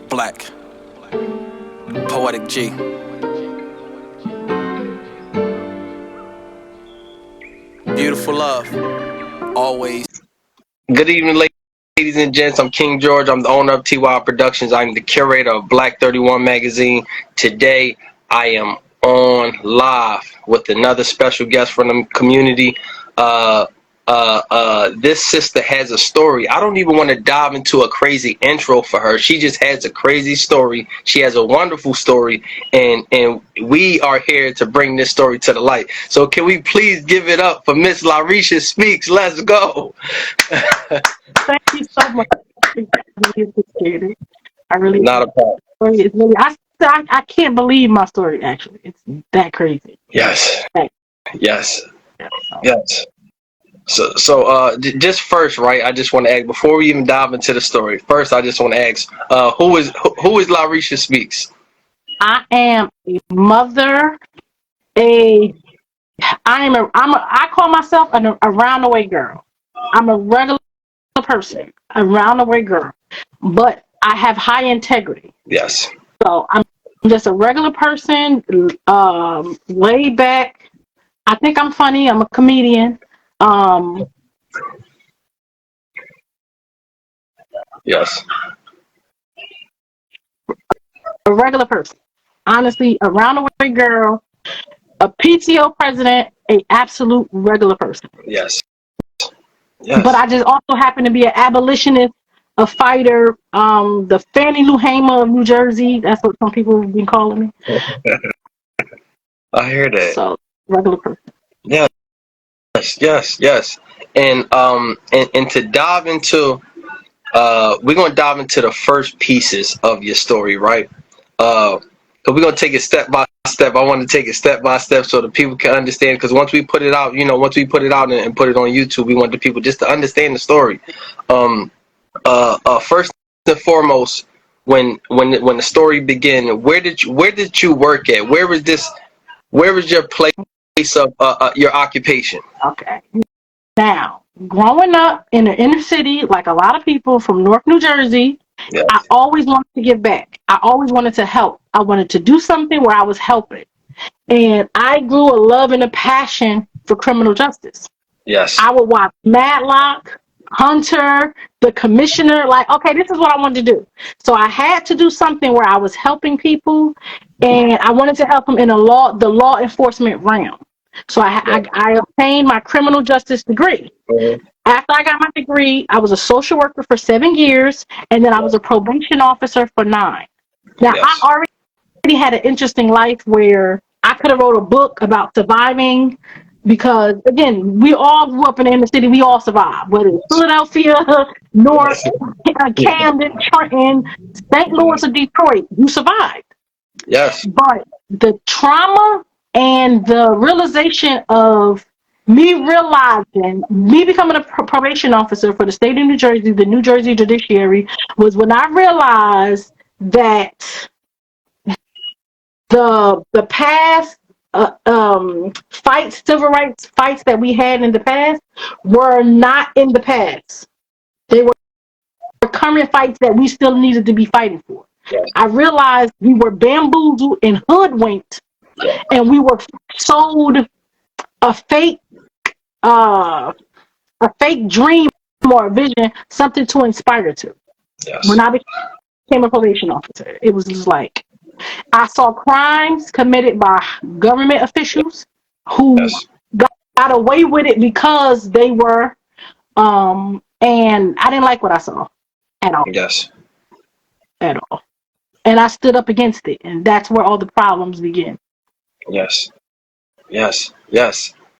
Black, Poetic G. Beautiful love, always. Good evening, ladies and gents. I'm King George. I'm the owner of T.Y.I Productions. I'm the curator of Black 31 magazine. Today, I am on live with another special guest from the community. This sister has a story. I don't even want to dive into a crazy intro for her. She just has a crazy story. She has a wonderful story, and we are here to bring this story to the light. So can we please give it up for Miss Lyreshia Speaks? Let's go. Thank you so much. I really appreciate it. I really Not a problem. It's really, I can't believe my story, actually. It's that crazy. Yes. Yes. Yes. So just first, right, I just want to ask, before we even dive into the story, first I just want to ask, who is Lyreshia Speaks? I am a mother, I call myself a round-the-way girl. I'm a regular person, a round-the-way girl, but I have high integrity. Yes. So I'm just a regular person, laid back. I think I'm funny. I'm a comedian. Yes. A regular person. Honestly, a round-the-way girl, a PTO president, a absolute regular person. Yes. Yes. But I just also happen to be an abolitionist, a fighter, the Fannie Lou Hamer of New Jersey. That's what some people have been calling me. I hear that. So, regular person. Yes. Yes. And to dive into, we're gonna dive into the first pieces of your story, right? So we're gonna take it step by step. I want to take it step by step so the people can understand. Because once we put it out, and put it on YouTube, we want the people just to understand the story. First and foremost, when the story began, where did you work at? Where was your place of your occupation? Okay. Now, growing up in the inner city, like a lot of people from North New Jersey, Yes. I always wanted to give back. I always wanted to help. I wanted to do something where I was helping. And I grew a love and a passion for criminal justice. Yes. I would watch Matlock, Hunter, The Commissioner, like, okay, this is what I wanted to do. So I had to do something where I was helping people, and I wanted to help them in the law enforcement realm. So I obtained my criminal justice degree. Mm-hmm. After I got my degree, I was a social worker for 7 years, and then I was a probation officer for 9. Now, Yes. I already had an interesting life where I could have wrote a book about surviving, because, again, we all grew up in the inner city. We all survived, whether it's Philadelphia, North, Camden, Trenton, St. Louis, or Detroit. You survived. Yes. But the trauma and the realization of me becoming a probation officer for the state of New Jersey, the New Jersey judiciary, was when I realized that the past civil rights fights that we had in the past were not in the past. They were current fights that we still needed to be fighting for. Yes. I realized we were bamboozled and hoodwinked, and we were sold a fake dream or a vision, something to inspire to. Yes. When I became a probation officer, it was just like I saw crimes committed by government officials who got away with it because they were, and I didn't like what I saw at all. Yes. At all. And I stood up against it, and that's where all the problems begin. Yes. What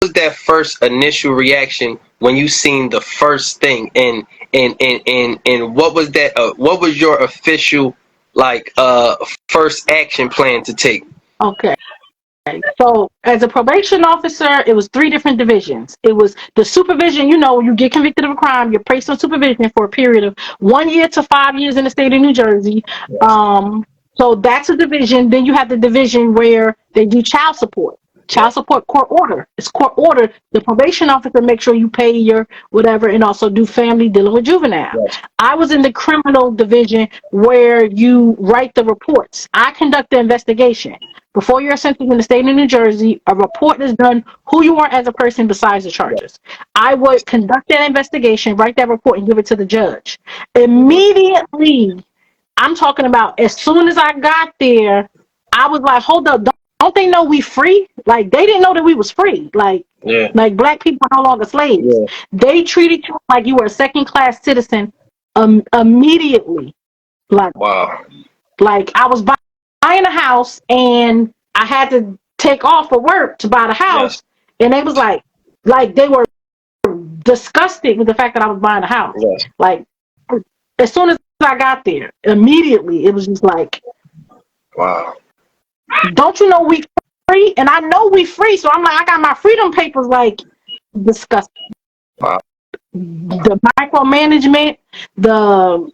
was that first initial reaction when you seen the first thing, and what was that? What was your official first action plan to take? Okay. So as a probation officer, it was 3 different divisions. It was the supervision. You get convicted of a crime, you're placed on supervision for a period of 1 year to 5 years in the state of New Jersey. So that's a division. Then you have the division where they do child support. child support court order. It's court order. The probation officer makes sure you pay your whatever and also do family dealing with juvenile. Yes. I was in the criminal division where you write the reports. I conduct the investigation. Before you're sentenced in the state of New Jersey, a report is done who you are as a person besides the Yes. charges. I would conduct that investigation, write that report, and give it to the judge. Mhm. Immediately, I'm talking about as soon as I got there, I was like, hold up, don't they know we free? Like they didn't know that we was free. Yeah. Like black people are no longer slaves. Yeah. They treated you like you were a second class citizen immediately. Like Wow. like I was buying a house and I had to take off for work to buy the Yes. house, and they was like they were disgusted with the fact that I was buying a house. Yes. Like as soon as I got there, immediately it was just like, Wow. don't you know we free? And I know we free, so I'm like, I got my freedom papers. Like disgusting. Wow. The micromanagement, the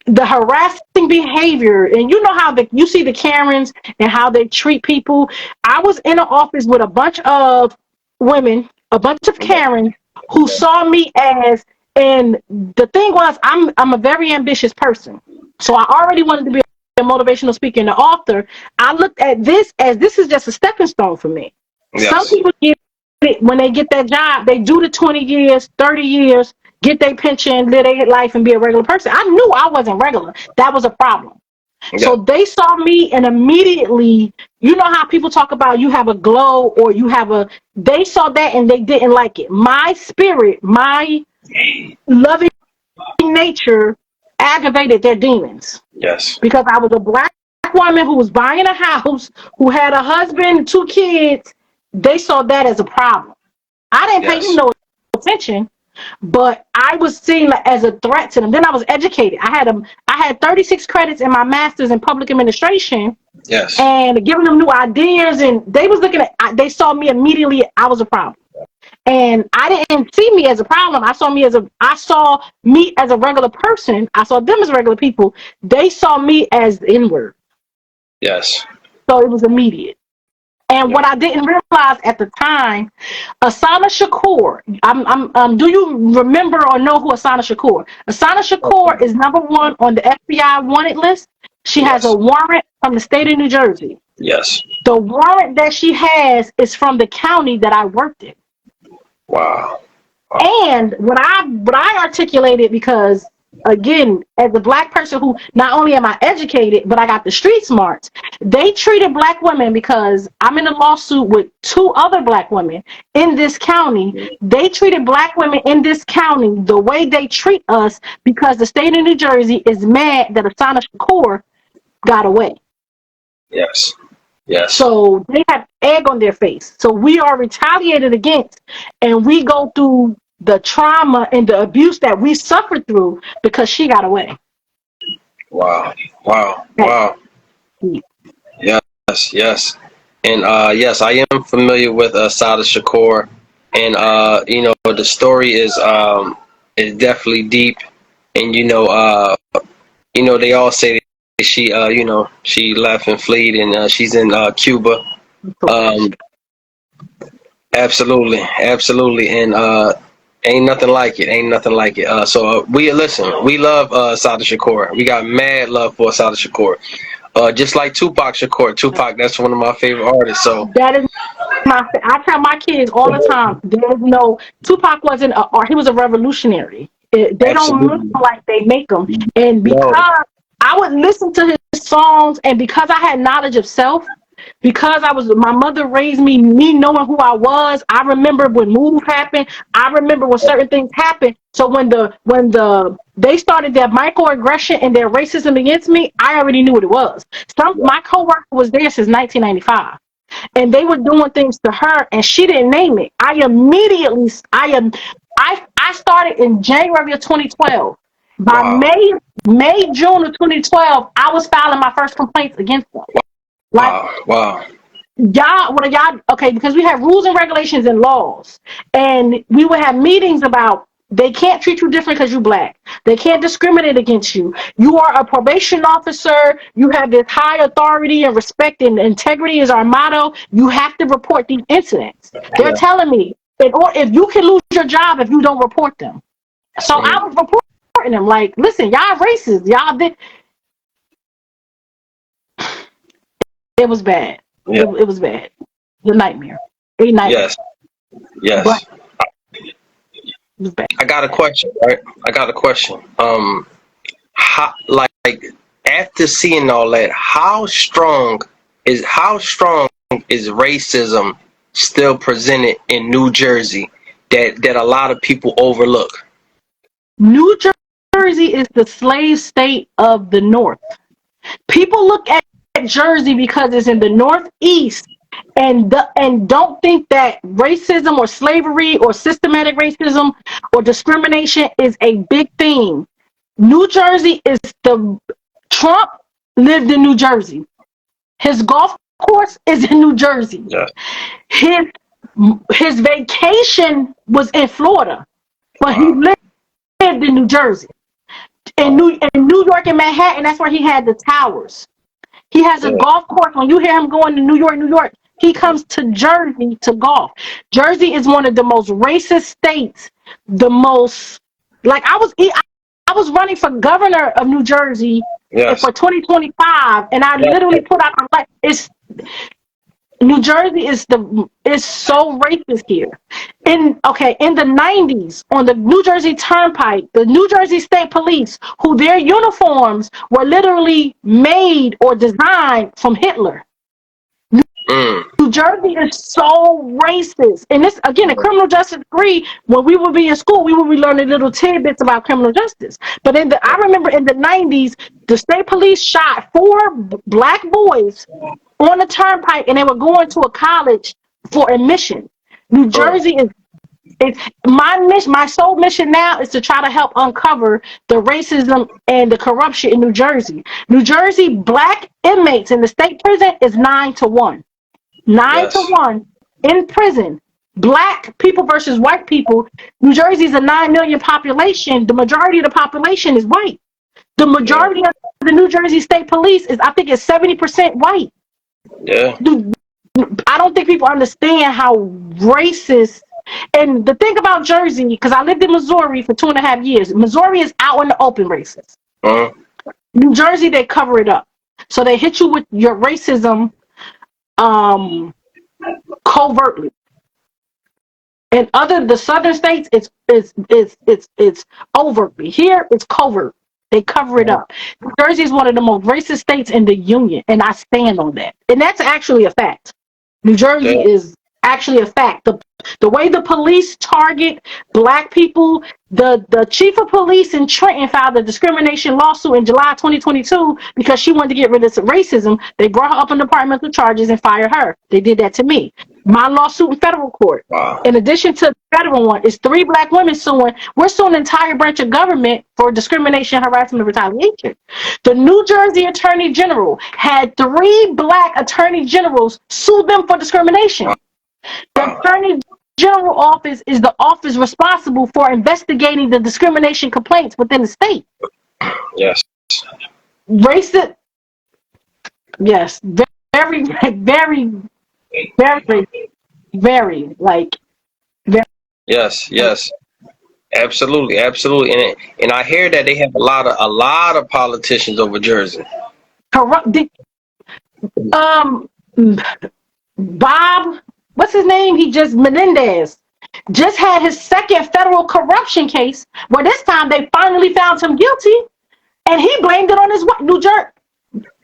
the harassing behavior, and you know how you see the Karens and how they treat people. I was in an office with a bunch of women, a bunch of Yeah. Karens who saw me as, and the thing was, I'm a very ambitious person, so I already wanted to be a motivational speaker and an author. I looked at this as this is just a stepping stone for me. Some Yes. people get it when they get that job, they do the 20 years, 30 years, get their pension, live their life, and be a regular person. I knew I wasn't regular. That was a problem. Yeah. So they saw me, and immediately, you know how people talk about you have a glow or you have a. They saw that and they didn't like it. My spirit, my loving nature, aggravated their demons Yes. because I was a black woman who was buying a house, who had a husband, 2 kids. They saw that as a problem. I didn't pay them Yes. no attention, but I was seen as a threat to them. Then I was educated. I had 36 credits in my master's in public administration, Yes. and giving them new ideas. And they was looking at. They saw me immediately. I was a problem, and I didn't see me as a problem. I saw me as a regular person. I saw them as regular people. They saw me as the N-word. Yes. So it was immediate. And Yeah. what I didn't realize at the time, Asana Shakur. Do you remember or know who Asana Shakur? Asana Shakur is #1 on the FBI wanted list. She has a Yes. warrant from the state of New Jersey. Yes. The warrant that she has is from the county that I worked in. Wow. And what I articulated, because again, as a black person who not only am I educated, but I got the street smarts, they treated black women, because I'm in a lawsuit with 2 other black women in this county. They treated black women in this county the way they treat us because the state of New Jersey is mad that Asana Shakur got away. Yes. Yes. So they have egg on their face. So we are retaliated against, and we go through the trauma and the abuse that we suffered through because she got away. Wow. Wow. Wow. Yes. Yes. And yes, I am familiar with Sada Shakur, and the story is definitely deep, and they all say that she left and fled, and she's in Cuba. Absolutely, absolutely, and ain't nothing like it. Ain't nothing like it. We love Sada Shakur. We got mad love for Sada Shakur. Just like Tupac Shakur. Tupac, that's one of my favorite artists. So That is I tell my kids all the time, there's no, Tupac wasn't a art, he was a revolutionary. They don't make absolutely, them like they make them. And no, because I would listen to his songs, and because I had knowledge of self, because my mother raised me knowing who I was. I remember when Move happened. I remember when certain things happened. So when they started their microaggression and their racism against me, I already knew what it was. My coworker was there since 1995, and they were doing things to her, and she didn't name it. I started in January of 2012. By wow, June of 2012, I was filing my first complaints against them. Like, wow, okay, because we have rules and regulations and laws, and we would have meetings about they can't treat you different because you're black. They can't discriminate against you. You are a probation officer. You have this high authority and respect, and integrity is our motto. You have to report these incidents. They're Yeah. telling me, or if you can lose your job if you don't report them. So I was reporting them. Like, listen, y'all racist. Y'all did. It was bad. Yeah. It was bad. The nightmare. A nightmare. Yes. Yes. But it was bad. I got a question, right? I got a question. How, like after seeing all that, how strong is racism still presented in New Jersey that a lot of people overlook? New Jersey is the slave state of the North. People look at Jersey because it's in the Northeast and don't think that racism or slavery or systematic racism or discrimination is a big thing. New Jersey is Trump lived in New Jersey. His golf course is in New Jersey. Yeah. His vacation was in Florida, but he lived in New Jersey. In New York and Manhattan, that's where he had the towers. He has a golf course. When you hear him going to New York, he comes to Jersey to golf. Jersey is one of the most racist states. The most, like, I was running for governor of New Jersey for 2025, and I literally put out a like, New Jersey is so racist here. In the 90s, on the New Jersey Turnpike, the New Jersey State Police, who their uniforms were literally made or designed from Hitler. New Jersey is so racist. And this, again, a criminal justice degree, when we would be in school, we would be learning little tidbits about criminal justice. But I remember in the 90s, the state police shot 4 black boys on the turnpike, and they were going to a college for admission. New Jersey is my sole mission now is to try to help uncover the racism and the corruption in New Jersey. New Jersey black inmates in the state prison is 9-1. 9-1 in prison. Black people versus white people. New Jersey is a 9 million population. The majority of the population is white. The majority of the New Jersey State Police is, I think, is 70% white. Yeah. I don't think people understand how racist. And the thing about Jersey, because I lived in Missouri for 2.5 years, Missouri is out in the open racist. New Jersey, they cover it up. So they hit you with your racism covertly. And the southern states, it's overtly. Here, it's covert. They cover it up. New Jersey is one of the most racist states in the union, and I stand on that. And that's actually a fact. New Jersey is actually a fact. The way the police target black people, the chief of police in Trenton filed a discrimination lawsuit in July 2022 because she wanted to get rid of racism. They brought her up on departmental charges and fired her. They did that to me. My lawsuit in federal court. Wow. In addition to the federal one, it's 3 black women suing. We're suing the entire branch of government for discrimination, harassment, and retaliation. The New Jersey Attorney General had 3 black attorney generals sue them for discrimination. The Attorney General office is the office responsible for investigating the discrimination complaints within the state. Yes. Racist. Yes. Very, very, very, very, like. Very. Yes. Absolutely. And I hear that they have a lot of politicians over Jersey. Corrupt. Bob, what's his name? Menendez just had his second federal corruption case, where this time they finally found him guilty, and he blamed it on his New Jersey,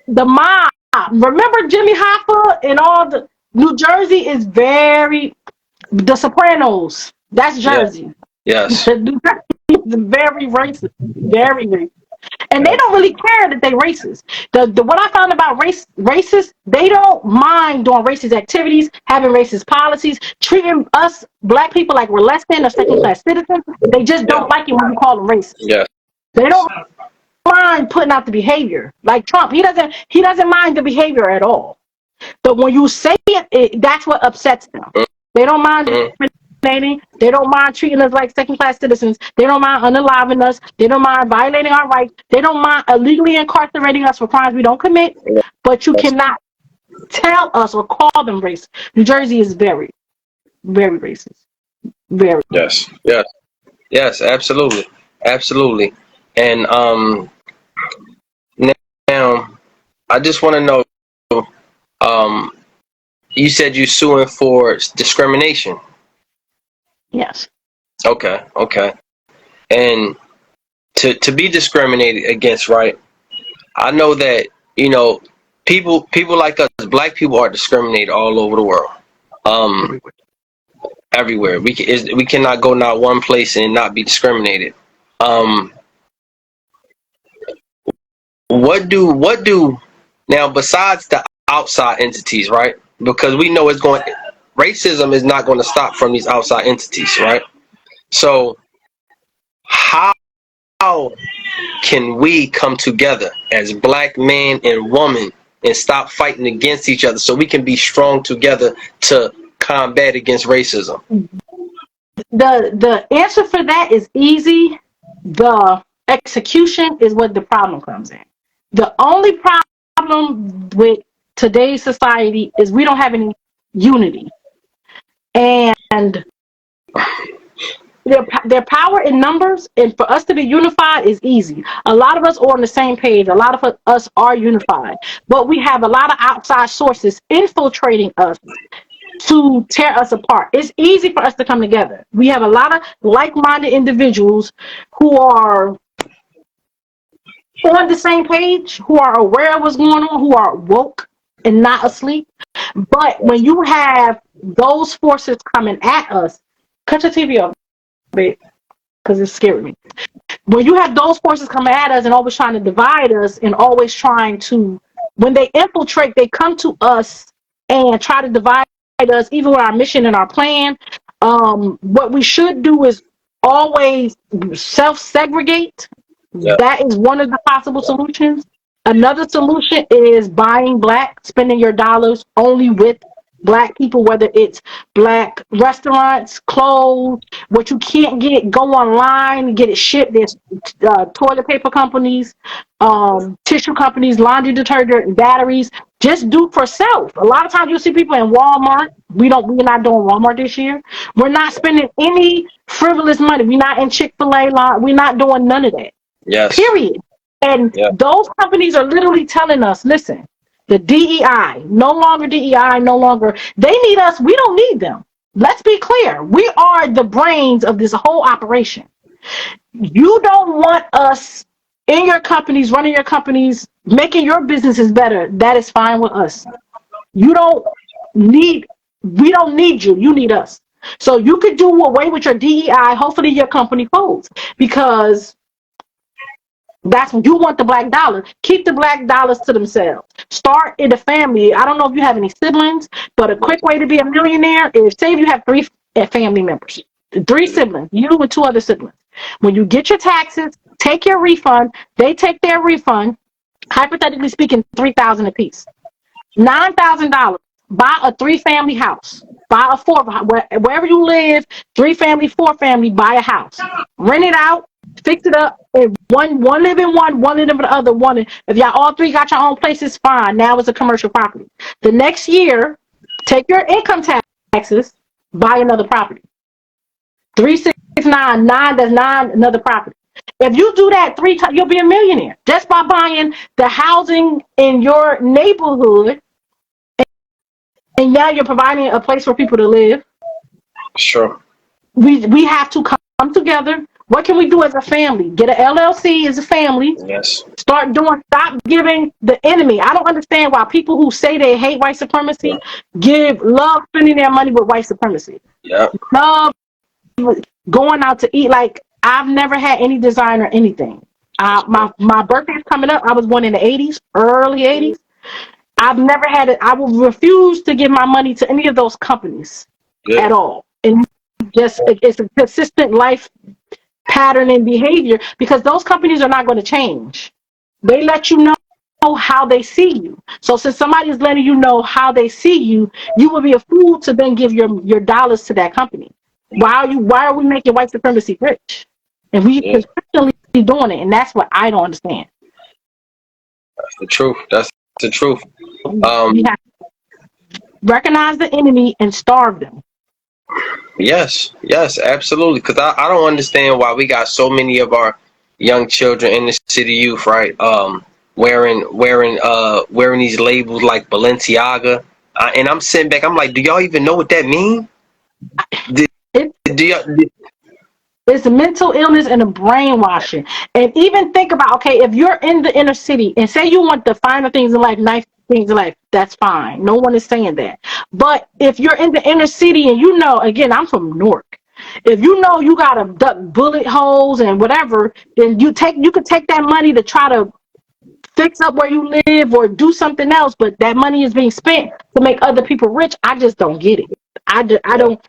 the mob. Remember Jimmy Hoffa and all the New Jersey is the Sopranos. That's Jersey. Yes. New Jersey is very racist, very racist. And they don't really care that they racist. What I found about racists, they don't mind doing racist activities, having racist policies, treating us black people like we're less than or second class citizens. They just don't like it when we call them racist. Yeah. They don't mind putting out the behavior. Like Trump, he doesn't mind the behavior at all. But when you say it, that's what upsets them. They don't mind They don't mind treating us like second-class citizens. They don't mind unaliving us. They don't mind violating our rights. They don't mind illegally incarcerating us for crimes we don't commit. But you Yes, cannot tell us or call them racist. New Jersey is very, very racist. Very. yes, yes, yes, absolutely, absolutely. And now I just want to know, um, you said you're suing for discrimination. Yes. Okay, okay. And to be discriminated against, right? I know that, people like us, black people, are discriminated all over the world. Um, Everywhere. everywhere. We cannot go not one place and not be discriminated. Um, what do now, besides the outside entities, right? Because we know racism is not going to stop from these outside entities, right? So how can we come together as black man and woman and stop fighting against each other so we can be strong together to combat against racism? The answer for that is easy. The execution is what the problem comes in. The only problem with today's society is we don't have any unity, and their power in numbers, and for us to be unified is easy. A lot of us are on the same page. A lot of us are unified, but we have a lot of outside sources infiltrating us to tear us apart. It's easy for us to come together. We have a lot of like-minded individuals who are on the same page, who are aware of what's going on, who are woke and not asleep. But when you have those forces coming at us, cut your TV off, babe, because it's scaring me. When you have those forces coming at us and always trying to divide us and always trying to, when they infiltrate, they come to us and try to divide us, even with our mission and our plan. What we should do is always self-segregate. Yeah. That is one of the possible solutions. Another solution is buying black, spending your dollars only with black people, whether it's black restaurants, clothes, what you can't get, go online, get it shipped. There's toilet paper companies, tissue companies, laundry detergent, batteries. Just do for self. A lot of times you'll see people in Walmart. We're not doing Walmart this year. We're not spending any frivolous money. We're not in Chick-fil-A line. We're not doing none of that. Yes. Period. And Yeah. those companies are literally telling us, listen, the DEI, no longer DEI, no longer, they need us. We don't need them. Let's be clear. We are the brains of this whole operation. You don't want us in your companies, running your companies, making your businesses better. That is fine with us. You don't need, we don't need you. You need us. So you could do away with your DEI. Hopefully your company folds, because that's what you want, the black dollar. Keep the black dollars to themselves. Start in the family. I don't know if you have any siblings, but a quick way to be a millionaire is, say if you have three family members, three siblings, you and two other siblings. When you get your taxes, take your refund. They take their refund. Hypothetically speaking, $3,000 apiece. $9,000. Buy a three-family house. Buy a four, wherever you live, three family, four family. Buy a house. Rent it out. Fix it up. If one live in one live in the other one. If y'all all three got your own places, fine. Now it's a commercial property. The next year, take your income taxes, buy another property. 369, that's nine, another property. If you do that 3 times, you'll be a millionaire just by buying the housing in your neighborhood, and now you're providing a place for people to live. Sure. We have to come together. What can we do as a family? Get an LLC as a family. Yes. Stop giving the enemy. I don't understand why people who say they hate white supremacy love spending their money with white supremacy. Yeah. Love going out to eat. Like, I've never had any design or anything. My birthday's coming up. I was born in the 80s, early 80s. I've never had it. I will refuse to give my money to any of those companies at all. And just, it's a consistent life pattern and behavior, because those companies are not going to change. They let you know how they see you. So since somebody is letting you know how they see you, you will be a fool to then give your dollars to that company. Why are we making white supremacy rich? And we Yeah, consistently doing it, and that's what I don't understand. that's the truth. That's the truth. Um, We have to recognize the enemy and starve them. yes, yes, absolutely. Because I don't understand why we got so many of our young children in the city youth, right? Wearing these labels like Balenciaga, and I'm sitting back. I'm like, do y'all even know what that mean? Do, It, do y'all, it's a mental illness and a brainwashing. And even think about, okay, if you're in the inner city and say you want the finer things in life, nice things in life, that's fine. No one is saying that. But if you're in the inner city and you know, again, I'm from Newark. If you know you gotta duck bullet holes and whatever, then you could take that money to try to fix up where you live or do something else, but that money is being spent to make other people rich. I just don't get it. I don't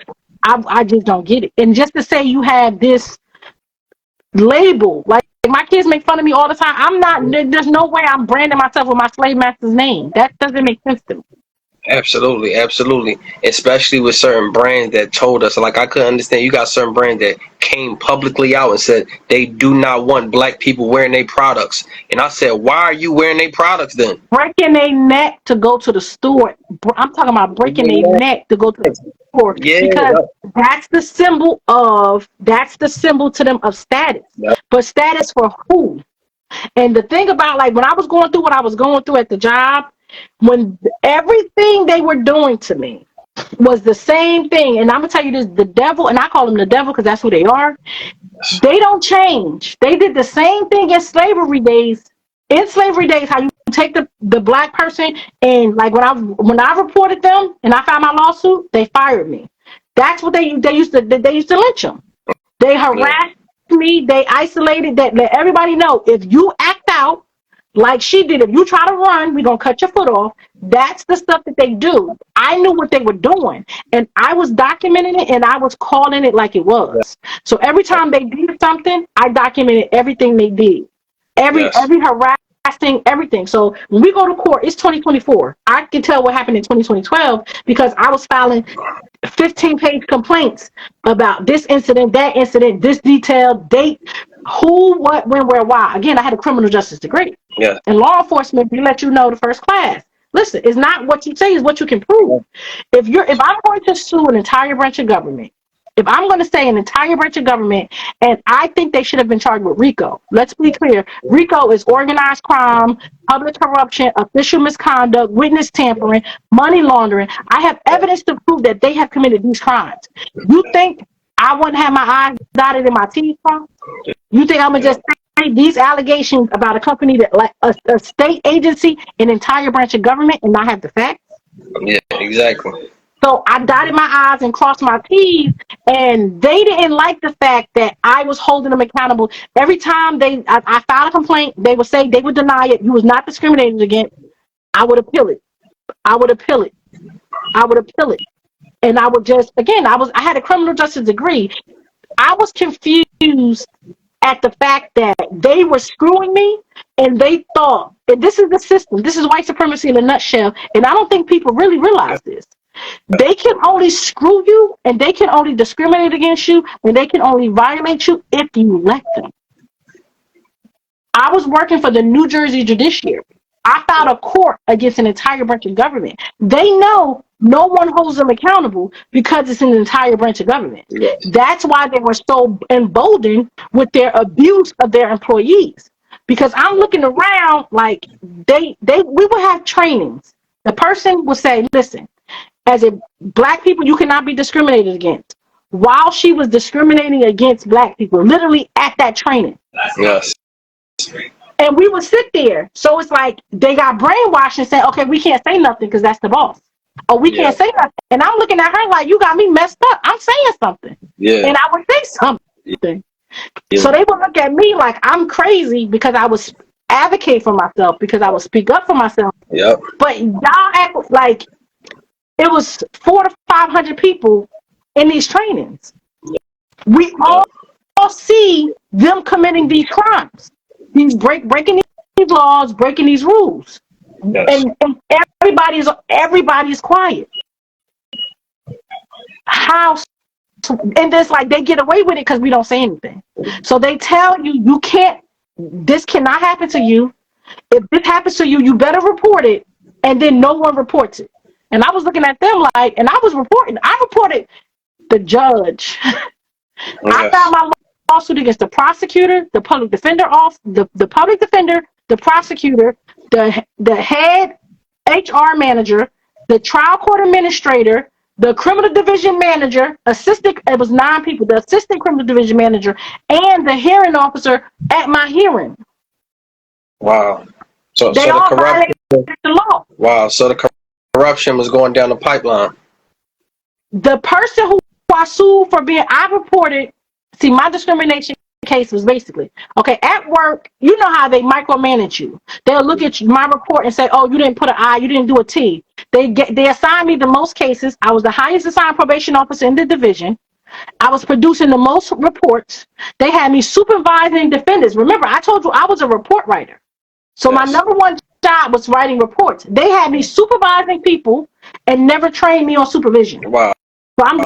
I just don't get it. And just to say you have this label, like my kids make fun of me all the time. I'm not. There's no way I'm branding myself with my slave master's name. That doesn't make sense to me. Absolutely, absolutely. Especially with certain brands that told us, like I couldn't understand. You got certain brands that came publicly out and said they do not want black people wearing their products. And I said, why are you wearing their products then? Breaking a neck to go to the store. I'm talking about breaking a neck to go to the store Yeah, because that's the symbol to them of status. yep, But status for who? And the thing about, like, when I was going through what I was going through at the job, when everything they were doing to me was the same thing, and I'm gonna tell you this: the devil, and I call them the devil because that's who they are. They don't change. They did the same thing in slavery days. In slavery days, how you take the black person and, like, when I reported them and I filed my lawsuit, they fired me. That's what they used to lynch them. They yeah, harassed me. They isolated. That let everybody know, if you act out like she did, if you try to run, we're gonna cut your foot off. That's the stuff that they do. I knew what they were doing, and I was documenting it, and I was calling it like it was. So every time they did something, I documented everything they did, yes, every harassing, everything. So when we go to court, it's 2024. I can tell what happened in 2012 because I was filing 15-page complaints about this incident, that incident, this detail, date, who, what, when, where, why. Again, I had a criminal justice degree. yes, And law enforcement, we let you know the first class. Listen, it's not what you say, it's what you can prove. If I'm going to sue an entire branch of government, if I'm going to say an entire branch of government, and I think they should have been charged with RICO. Let's be clear. RICO is organized crime, public corruption, official misconduct, witness tampering, money laundering. I have evidence to prove that they have committed these crimes. You think I wouldn't have my eyes dotted and my T's crossed? You think I'm going to yeah, just say these allegations about a company that, like a state agency, an entire branch of government, and not have the facts? yeah, exactly. So I dotted my I's and crossed my T's, and they didn't like the fact that I was holding them accountable. Every time I filed a complaint, they would say they would deny it. You was not discriminated against. I would appeal it. I would appeal it. I would appeal it. And I would just, again, I had a criminal justice degree. I was confused at the fact that they were screwing me, and they thought, and this is the system. This is white supremacy in a nutshell. And I don't think people really Yeah, realize this. They can only screw you, and they can only discriminate against you, and they can only violate you if you let them. I was working for the New Jersey judiciary. I filed a court against an entire branch of government. They know no one holds them accountable because it's an entire branch of government. yes, That's why they were so emboldened with their abuse of their employees. Because I'm looking around, like, we would have trainings. The person would say, listen, as a black people, you cannot be discriminated against. While she was discriminating against black people, literally at that training. yes, And we would sit there. So it's like they got brainwashed and said, okay, we can't say nothing because that's the boss. Oh, we yeah, can't say nothing. And I'm looking at her like, you got me messed up. I'm saying something. yeah, And I would say something. yeah, So they would look at me like I'm crazy because I was advocate for myself, because I would speak up for myself. yep, But y'all act like it was 400 to 500 people in these trainings. We yep, all see them committing these crimes, breaking these laws, breaking these rules, yes, and everybody's quiet. How And it's like they get away with it because we don't say anything. So they tell you, you can't, this cannot happen to you. If this happens to you, you better report it. And then no one reports it. And I was looking at them like, and I was reporting. I reported the judge. I Yes. filed my lawsuit against the prosecutor, the public defender the public defender, the prosecutor, the head HR manager, the trial court administrator, the criminal division manager, assistant. It was 9 people. The assistant criminal division manager and the hearing officer at my hearing. Wow. So They the all corruption. violated the law. Wow. So the corruption was going down the pipeline. The person who I sued for I reported, see, my discrimination case was basically, okay, at work, you know how they micromanage you. They'll look at my report and say, oh, you didn't put an I, you didn't do a T. They assigned me the most cases. I was the highest assigned probation officer in the division. I was producing the most reports. They had me supervising defendants. Remember, I told you I was a report writer. So my number one job was writing reports. They had me supervising people and never trained me on supervision. Wow. So I'm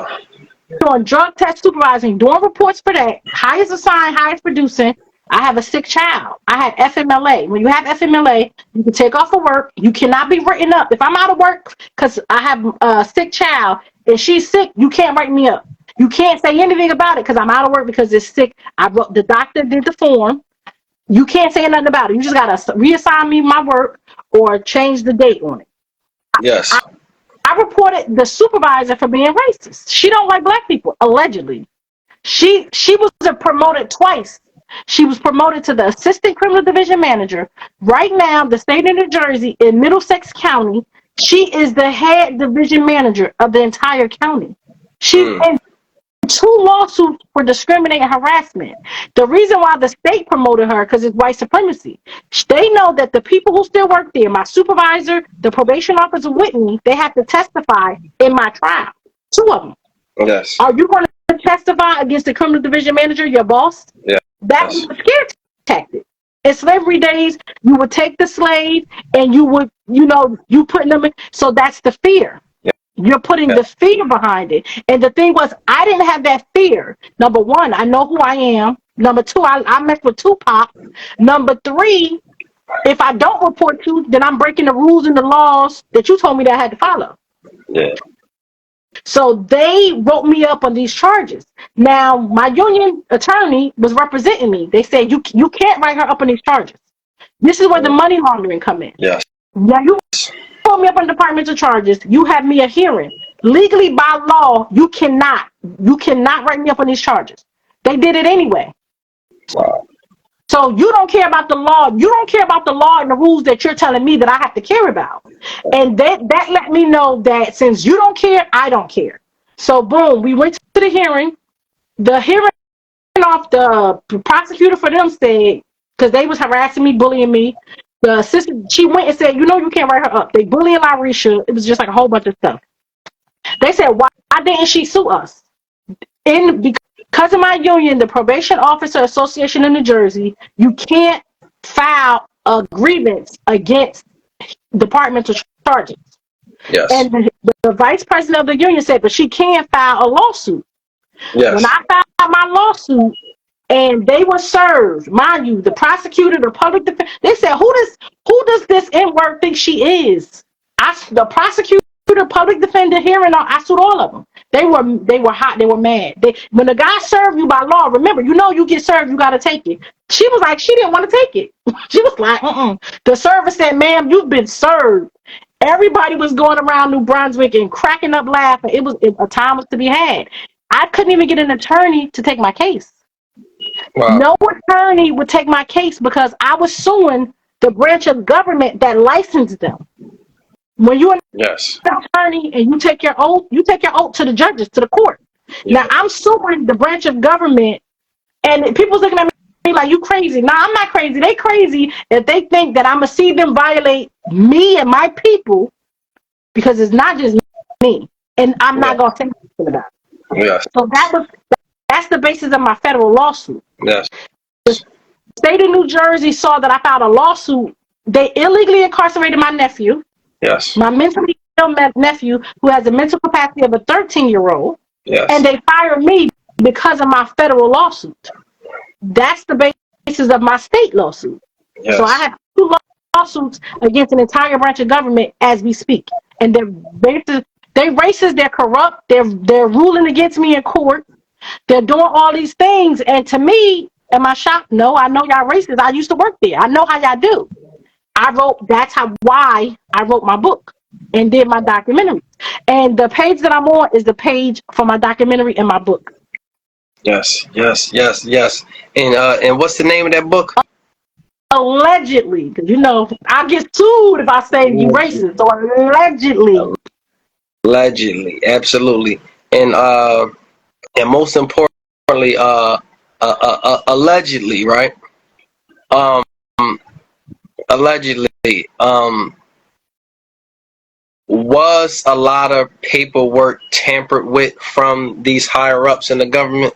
doing drug test supervising, doing reports for that. Highest assigned, highest producing. I have a sick child. I had FMLA. When you have FMLA, you can take off of work. You cannot be written up. If I'm out of work because I have a sick child and she's sick, you can't write me up. You can't say anything about it because I'm out of work because it's sick. The doctor did the form. You can't say nothing about it. You just got to reassign me my work or change the date on it. Yes. I reported the supervisor for being racist. She don't like black people, allegedly. She was promoted twice. She was promoted to the assistant criminal division manager. Right now, the state of New Jersey in Middlesex County, she is the head division manager of the entire county. She's in 2 lawsuits for discriminating harassment. The reason why the state promoted her because it's white supremacy. They know that the people who still work there, my supervisor, the probation officer with me, they have to testify in my trial. 2 of them. Yes. Are you going to testify against the criminal division manager, your boss? Yeah. That was a scare tactic. In slavery days, you would take the slave and you would, you putting them in. So that's the fear. You're putting the fear behind it. And the thing was, I didn't have that fear. Number 1, I know who I am. Number 2, I mess with Tupac. Number 3, if I don't report you, then I'm breaking the rules and the laws that you told me that I had to follow. Yeah. So they wrote me up on these charges. Now, my union attorney was representing me. They said, you can't write her up on these charges. This is where the money laundering come in. Yes. Now, you put me up on departmental charges. You have me a hearing. Legally, by law, you cannot write me up on these charges. They did it anyway. Wow. So you don't care about the law. You don't care about the law and the rules that you're telling me that I have to care about. And that let me know that since you don't care, I don't care. So boom, we went to the hearing. The hearing off, the prosecutor for them said, because they was harassing me, bullying me, the assistant, she went and said, you can't write her up. They bullying Lyreshia. It was just like a whole bunch of stuff. They said, why didn't she sue us? Because of my union, the Probation Officer Association in New Jersey, you can't file a grievance against departmental charges. Yes. And the vice president of the union said, but she can file a lawsuit. Yes. When I filed my lawsuit, and they were served, mind you, the prosecutor, the public defender, they said, who does this N-word think she is? The prosecutor, public defender, hearing, I sued all of them. They were hot, they were mad. When the guy served you by law, remember, you get served, you got to take it. She was like, she didn't want to take it. She was like, The server said, ma'am, you've been served. Everybody was going around New Brunswick and cracking up laughing. A time was to be had. I couldn't even get an attorney to take my case. Wow. No attorney would take my case because I was suing the branch of government that licensed them. When you're an attorney and you take your oath to the judges, to the court. Yeah. Now I'm suing the branch of government, and people's looking at me like, you crazy. No, I'm not crazy. They crazy if they think that I'm gonna see them violate me and my people, because it's not just me, and I'm not gonna say anything about it. Yes. So that's the basis of my federal lawsuit. Yes. The state of New Jersey saw that I filed a lawsuit. They illegally incarcerated my nephew. Yes. My mentally ill nephew, who has a mental capacity of a 13-year-old. Yes. And they fired me because of my federal lawsuit. That's the basis of my state lawsuit. So I Yes. have two lawsuits against an entire branch of government as we speak. And they're racist, they're corrupt, they're ruling against me in court. They're doing all these things. And to me, am I shocked? No, I know y'all racist. I used to work there. I know how y'all do. Why I wrote my book and did my documentaries. And the page that I'm on is the page for my documentary and my book. Yes. Yes. Yes. Yes. And what's the name of that book? Allegedly, because I get sued if I say you racist. So allegedly. Allegedly, absolutely, and most importantly, allegedly, right? Um, allegedly, was a lot of paperwork tampered with from these higher ups in the government?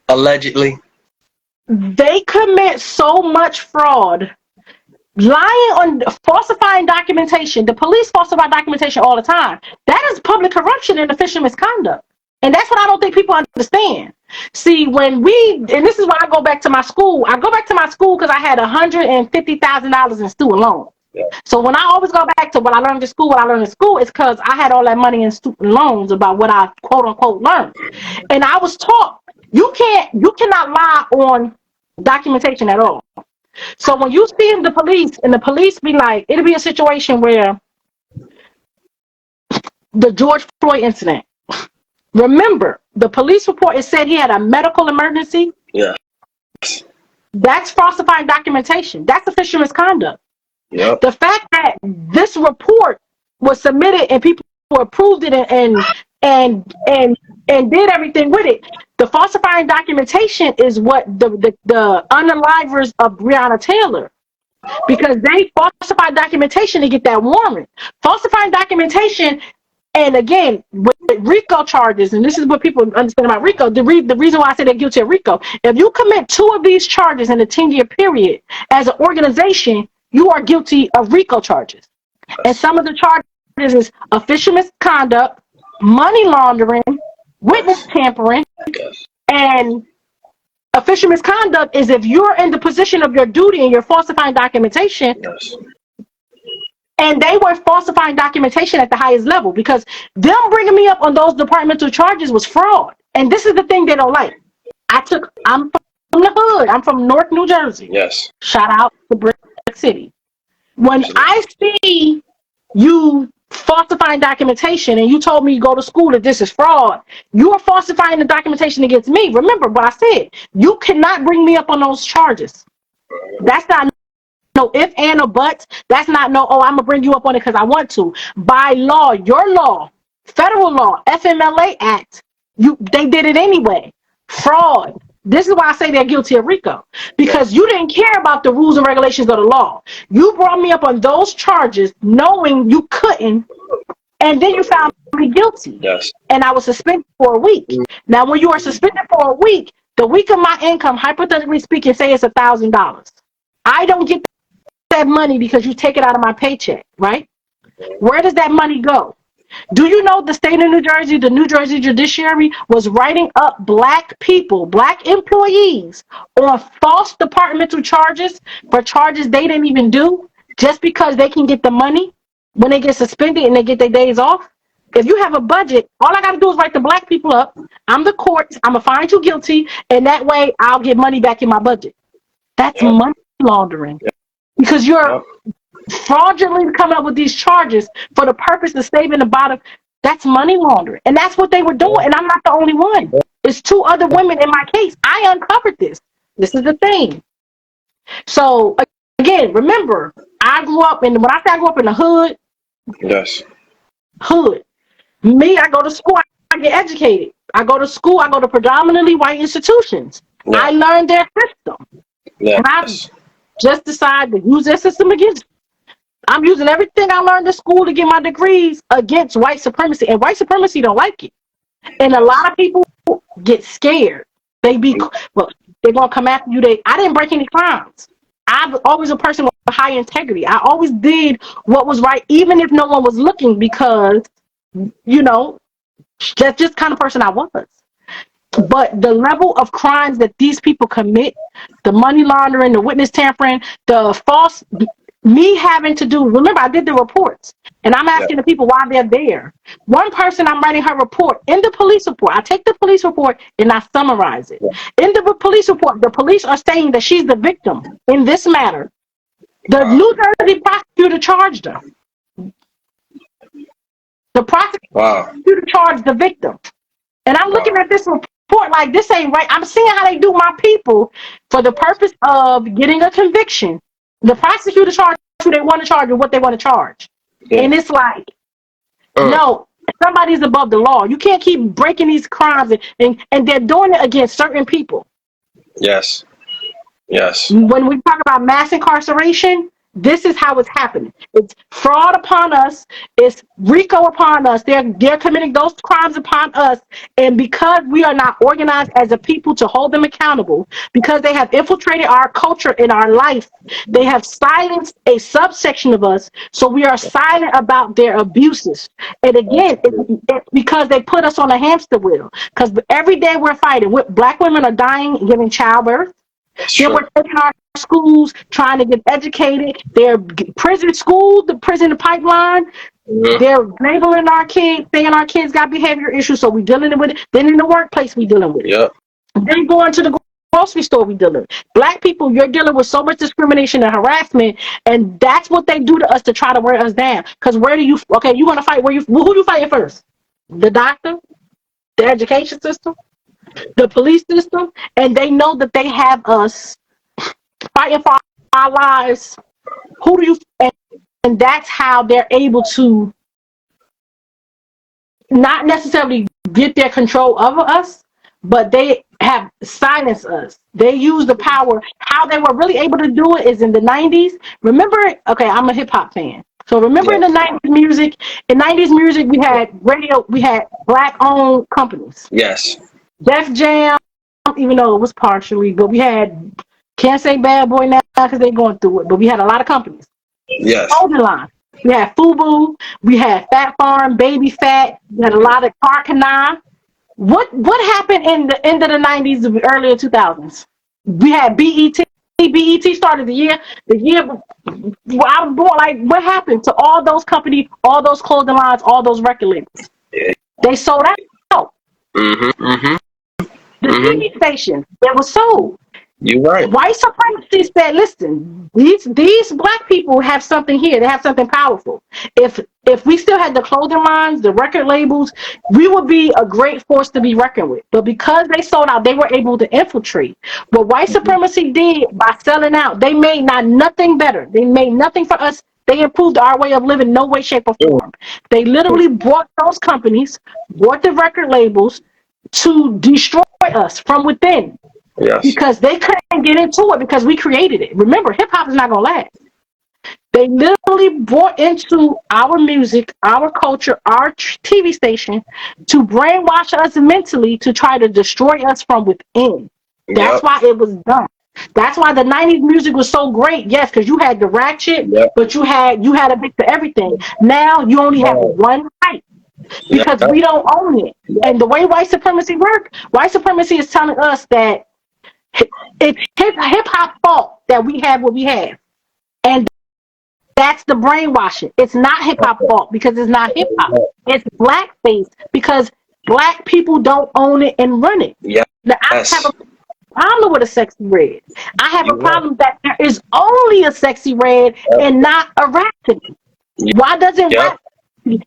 Allegedly. They commit so much fraud, lying on falsifying documentation. The police falsify documentation all the time. That is public corruption and official misconduct. And that's what I don't think people understand. See, and this is why I go back to my school. I go back to my school because I had $150,000 in student loans. Yeah. So when I always go back to what I learned in school, it's because I had all that money in student loans about what I quote unquote learned. And I was taught you cannot lie on documentation at all. So when you see the police and the police be like, it'll be a situation where the George Floyd incident. Remember, the police report, it said he had a medical emergency. Yeah. That's falsifying documentation. That's official misconduct. Yep. The fact that this report was submitted and people approved it and did everything with it. The falsifying documentation is what the unalivers of Breonna Taylor, because they falsified documentation to get that warrant. Falsifying documentation, and again, with RICO charges, and this is what people understand about RICO, the reason why I say they're guilty of RICO, if you commit 2 of these charges in a 10-year period as an organization, you are guilty of RICO charges. And some of the charges is official misconduct, money laundering, witness tampering, and official misconduct is if you're in the position of your duty and you're falsifying documentation. Yes. And they were falsifying documentation at the highest level, because them bringing me up on those departmental charges was fraud. And this is the thing they don't like. I'm from the hood. I'm from North New Jersey. Yes. Shout out to Brick City. When I see you falsifying documentation and you told me you go to school that this is fraud, you are falsifying the documentation against me. Remember what I said. You cannot bring me up on those charges. That's not no if, and, or buts. That's not no, oh, I'm going to bring you up on it because I want to. By law, your law, federal law, FMLA Act, they did it anyway. Fraud. This is why I say they're guilty of RICO. Because you didn't care about the rules and regulations of the law. You brought me up on those charges knowing you couldn't, and then you found me guilty. Yes. And I was suspended for a week. Now, when you are suspended for a week, the week of my income, hypothetically speaking, say it's $1,000. I don't get that money because you take it out of my paycheck, right? Where does that money go? Do you know the state of New Jersey, the New Jersey judiciary was writing up black people, black employees on false departmental charges for charges they didn't even do, just because they can get the money when they get suspended and they get their days off? If you have a budget, all I got to do is write the black people up. I'm the courts. I'm going to find you guilty, and that way I'll get money back in my budget. That's money laundering. Because you're fraudulently coming up with these charges for the purpose of saving the bottom. That's money laundering. And that's what they were doing. And I'm not the only one. It's 2 other women in my case. I uncovered this. This is the thing. So, again, remember, when I say I grew up in the hood. Yes. Hood. Me, I go to school, I get educated. I go to school, I go to predominantly white institutions. Yeah. I learned their system. Yes. And I just decided to use their system against. I'm using everything I learned in school to get my degrees against white supremacy. And white supremacy don't like it. And a lot of people get scared. They're going to come after you. I didn't break any crimes. I'm always a person with high integrity. I always did what was right, even if no one was looking, because, that's just kind of person I was. But the level of crimes that these people commit, the money laundering, the witness tampering, the false, me having to do, remember, I did the reports and I'm Yeah. asking the people why they're there. One person, I'm writing her report. In the police report, I take the police report and I summarize it. In the police report, the police are saying that she's the victim in this matter. The Wow. New Jersey prosecutor charged her. The Wow. prosecutor charged the victim. And I'm looking Wow. at this report like this ain't right. I'm seeing how they do my people for the purpose of getting a conviction. The prosecutor charge who they want to charge and what they want to charge. Yeah. And it's like, Mm. no, somebody's above the law. You can't keep breaking these crimes and they're doing it against certain people. Yes. Yes. When we talk about mass incarceration, this is how it's happening. It's fraud upon us. It's RICO upon us. They're committing those crimes upon us. And because we are not organized as a people to hold them accountable, because they have infiltrated our culture and our life, they have silenced a subsection of us. So we are silent about their abuses. And again, it's because they put us on a hamster wheel. Because every day we're fighting. Black women are dying, giving childbirth. That's Then true. we're taking our schools, trying to get educated. They're prison school, the prison pipeline. Mm-hmm. They're labeling our kids, saying our kids got behavior issues, so we're dealing with it. Then in the workplace, we're dealing with it. Yep. Then going to the grocery store, we dealing with it. Black people, you're dealing with so much discrimination and harassment, and that's what they do to us to try to wear us down. Because where do you, okay, you want to fight, who do you fight first? The doctor? The education system? The police system? And they know that they have us fighting for our lives. Who do you? And that's how they're able to not necessarily get their control over us, but they have silenced us. They use the power. How they were really able to do it is in the 90s. Remember? Okay, I'm a hip hop fan. So remember in Yep. the 90s music, we had radio, we had black owned companies. Yes. Def Jam, even though it was partially, but we had, can't say Bad Boy now because they're going through it, but we had a lot of companies. Yes. Clothing line. We had FUBU, we had Fat Farm, Baby Fat, we had a lot of Carcana. What happened in the end of the 90s, early 2000s? We had BET. BET started the year before I was born. Like, what happened to all those companies, all those clothing lines, all those record labels? Yeah. They sold out. Mm-hmm. Mm-hmm. The Mm-hmm. TV station that was sold. You're right. White supremacy said, listen, these black people have something here. They have something powerful. If we still had the clothing lines, the record labels, we would be a great force to be reckoned with. But because they sold out, they were able to infiltrate. What white supremacy did by selling out, they made nothing better. They made nothing for us. They improved our way of living, no way, shape, or form. They literally bought those companies, bought the record labels to destroy us from within. Yes. Because they couldn't get into it because we created it. Remember, hip hop is not gonna last. They literally brought into our music, our culture, our TV station to brainwash us mentally to try to destroy us from within. That's Yep. why it was done. That's why the 90s music was so great. Yes, because you had the ratchet, Yep. but you had a bit for everything. Now you only have one type because Yep. we don't own it. And the way white supremacy is telling us that it's hip hop fault that we have what we have, and that's the brainwashing. It's not hip hop fault because it's not hip hop. It's blackface because black people don't own it and run it. Yes. Now, I have a problem with a sexy red. I have a problem that there is only a sexy red and not a rhapsody. Why doesn't Yep.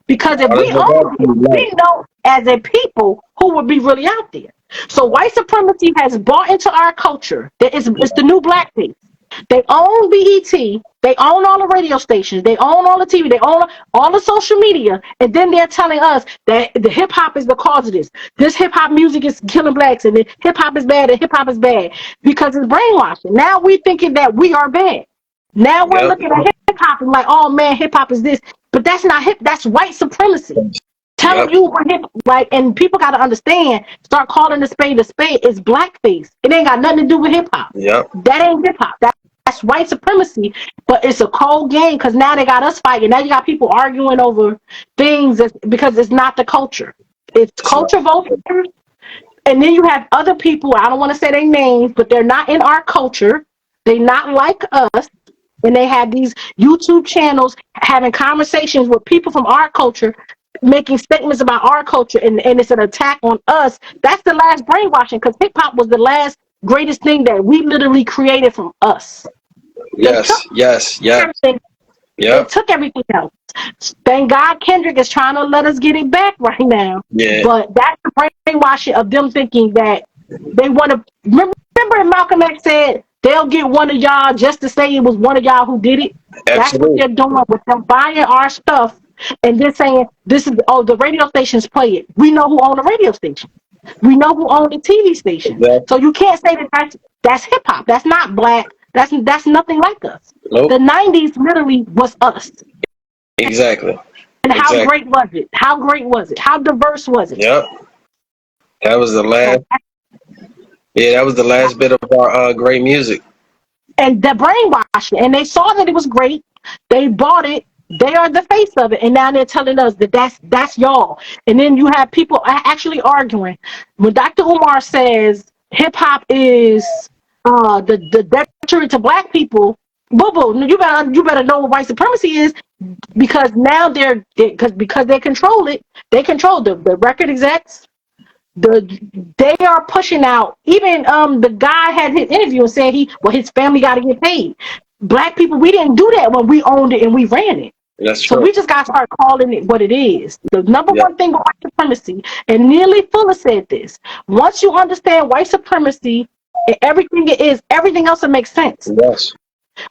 because if we own it, we know as a people who would be really out there. So white supremacy has bought into our culture that it's the new blackface. They own BET, they own all the radio stations, they own all the TV, they own all the social media, and then they're telling us that the hip hop is the cause of this. This hip hop music is killing blacks, and hip hop is bad, and hip hop is bad because it's brainwashing. Now we're thinking that we are bad. Now we're looking at hip hop and like, oh man, hip hop is this, but that's not hip. That's white supremacy. Telling you what hip, like, and people got to understand. Start calling a spade a spade. It's blackface. It ain't got nothing to do with hip hop. Yep. That ain't hip hop. That's white supremacy. But it's a cold game because now they got us fighting. Now you got people arguing over things because it's not the culture. It's culture vultures And then you have other people, I don't want to say their names, but they're not in our culture. They're not like us. And they have these YouTube channels having conversations with people from our culture, making statements about our culture, and it's an attack on us. That's the last brainwashing, because hip hop was the last greatest thing that we literally created from us. They took Yes. everything. They Yep. took everything else. Thank God Kendrick is trying to let us get it back right now. Yeah. But that's the brainwashing of them thinking that they want to. Remember Malcolm X said they'll get one of y'all just to say it was one of y'all who did it. That's what Absolutely. they're doing with them buying our stuff and then saying this is the radio stations play it. We know who own the radio station. We know who own the TV station. Exactly. So you can't say that that's hip hop. That's not black. That's nothing like us. Nope. The '90s literally was us. Exactly. And how Exactly. great was it? How great was it? How diverse was it? Yep. That was the last. So, Yeah, that was the last bit of our great music. and the brainwashing, and they saw that it was great. They bought it. They are the face of it, and now they're telling us that that's y'all. And then you have people actually arguing when Dr. Umar says hip hop is the detriment to black people. Boo boo, you better know what white supremacy is, because now because they control it. They control the record execs. They are pushing out. Even the guy had his interview and said his family got to get paid. Black people, we didn't do that when we owned it and we ran it. That's So true. we just got to start calling it what it is. The number Yeah. one thing with white supremacy, and Neely Fuller said this: once you understand white supremacy and everything it is, everything else will make sense. Yes.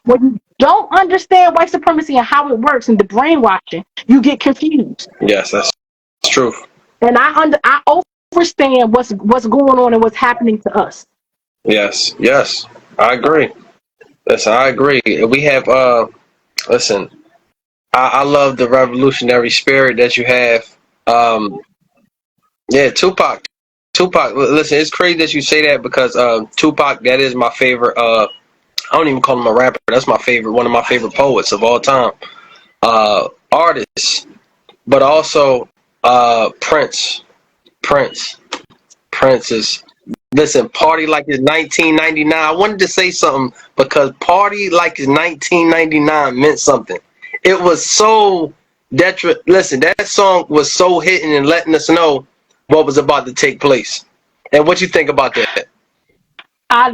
When you don't understand white supremacy and how it works and the brainwashing, you get confused. Yes. That's true. And I understand what's going on and what's happening to us. Yes. Yes. I agree. Listen, I agree. We have listen, I love the revolutionary spirit that you have. Um yeah, Tupac. Tupac, listen, it's crazy that you say that because Tupac, that is my favorite I don't even call him a rapper. That's my favorite, one of my favorite poets of all time. Artists, but also Prince. Prince. Prince is, listen, Party Like It's 1999. I wanted to say something because Party Like It's 1999 meant something. It was so listen, that song was so hitting and letting us know what was about to take place. And what you think about that?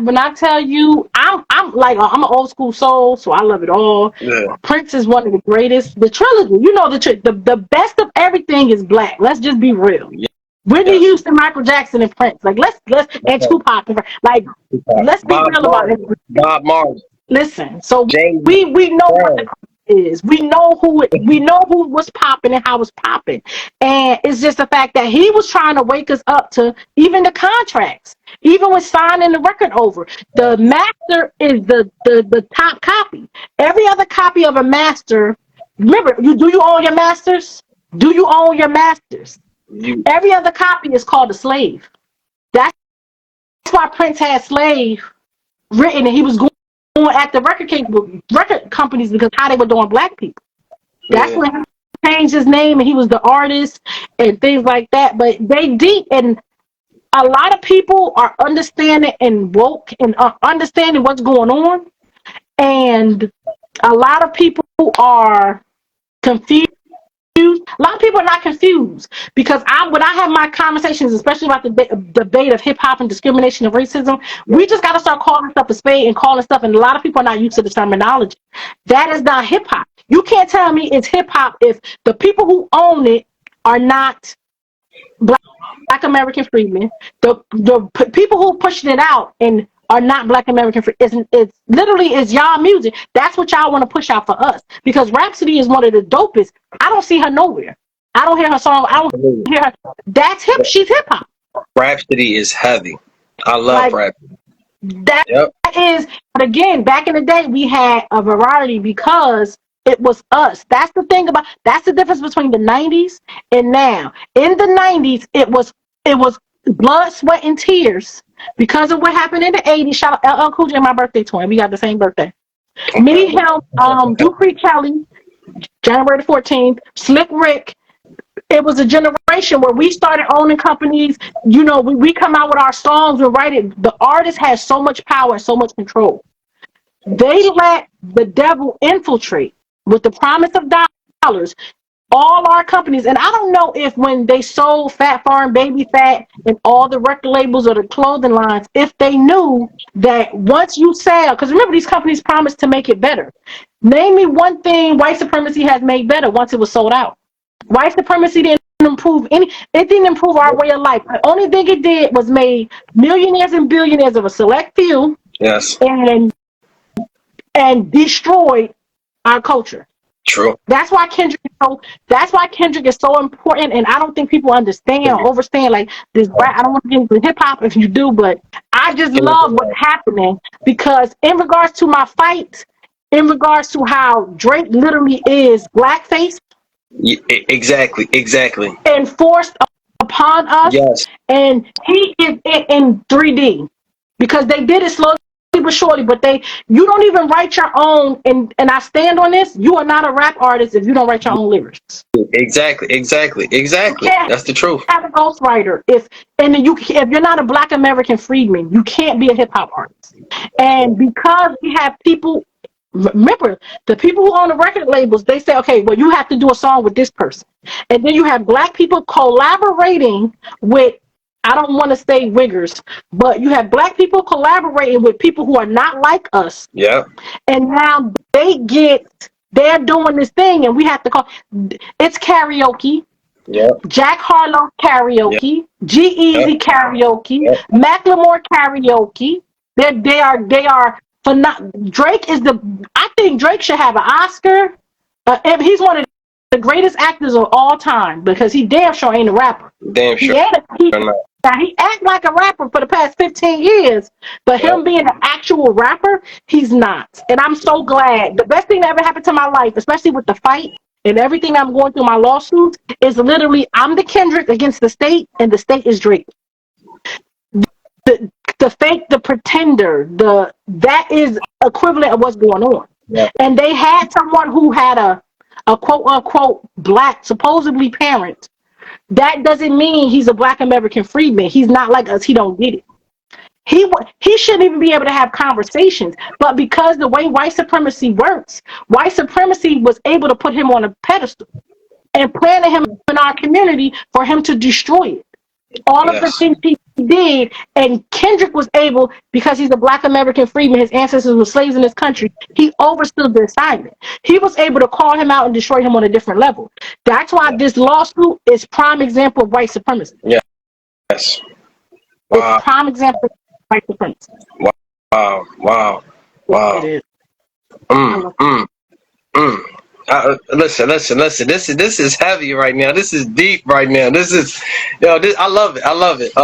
When I tell you, I'm an old school soul, so I love it all. Yeah. Prince is one of the greatest. The trilogy, the best of everything is black. Let's just be real. Whitney Yes. Houston, Michael Jackson, and Prince. Like and Tupac. Like let's be Bob real about Marley. it. Bob Marley. Listen, so James we know what the Brown. is. We know who was popping and how it was popping. And it's just the fact that he was trying to wake us up to even the contracts. Even with signing the record over. The master is the top copy. Every other copy of a master, remember, you own your masters? Do you own your masters? You, Every other copy is called a slave. That's why Prince had slave written, and he was going at the record companies because how they were doing black people. That's yeah. when he changed his name and he was the artist and things like that. But they deep, and a lot of people are understanding and woke and understanding what's going on, and a lot of people are confused. A lot of people are not confused because when I have my conversations, especially about the debate of hip hop and discrimination and racism, we just got to start calling stuff a spade and calling stuff. And a lot of people are not used to the terminology. That is not hip hop. You can't tell me it's hip hop if the people who own it are not Black American freedmen. The people who pushing it out and are not Black American free. It's literally is y'all music. That's what y'all want to push out for us. Because Rhapsody is one of the dopest. I don't see her nowhere. I don't hear her song. I don't hear her. That's hip. She's hip hop. Rhapsody is heavy. I love Like Rhapsody. that Yep. is. But again, back in the day, we had a variety because it was us. That's the thing about. That's the difference between the '90s and now. In the '90s, it was blood, sweat, and tears because of what happened in the '80s. Shout out LL Cool J, my birthday twin. We got the same birthday. Me, him, Dupree Kelly, January the 14th, Slick Rick, it was a generation where we started owning companies. You know, we come out with our songs and write it. The artist has so much power and so much control. They let the devil infiltrate with the promise of dollars all our companies. And I don't know if when they sold Fat Farm, Baby Fat, and all the record labels or the clothing lines, if they knew that once you sell, because remember, these companies promised to make it better. Name me one thing white supremacy has made better once it was sold out. White supremacy didn't improve it didn't improve our way of life. The only thing it did was made millionaires and billionaires of a select few. Yes. And destroyed our culture. True. That's why Kendrick is so important, and I don't think people understand or understand like this. I don't want to get into hip hop if you do, but I just love what's happening because in regards to my fight, in regards to how Drake literally is blackface, exactly, enforced upon us, yes, and he is in 3D because they did it slowly but surely. But you don't even write your own, and I stand on this. You are not a rap artist if you don't write your own lyrics. exactly. That's the truth. Have a ghostwriter if you're not a Black American freedman, you can't be a hip hop artist. And because we have people, remember the people who own the record labels, they say, okay, well, you have to do a song with this person, and then you have Black people collaborating with, I don't want to say wiggers, but you have Black people collaborating with people who are not like us. Yeah. And now they're doing this thing, and we have to call it's karaoke. Yeah. Jack Harlow karaoke, G-Eazy karaoke, Macklemore karaoke. They are Drake is I think Drake should have an Oscar. He's one of the greatest actors of all time because he damn sure ain't a rapper. Damn sure. Now he act like a rapper for the past 15 years, but him being an actual rapper, he's not. And I'm so glad. The best thing that ever happened to my life, especially with the fight and everything I'm going through my lawsuits, is literally I'm the Kendrick against the state, and the state is Drake. The fake, the pretender, that is equivalent of what's going on. Yeah. And they had someone who had a quote unquote Black supposedly parent. That doesn't mean he's a Black American freedman. He's not like us. He don't get it. He shouldn't even be able to have conversations. But because the way white supremacy works, white supremacy was able to put him on a pedestal and planted him in our community for him to destroy it. All of the things he did, and Kendrick was able, because he's a Black American freedman, his ancestors were slaves in this country, he overstood the assignment. He was able to call him out and destroy him on a different level. That's why this lawsuit is prime example of white supremacy. Yes. It's prime example of white supremacy. Wow. It is. Listen. This is heavy right now. This is deep right now. This is, I love it.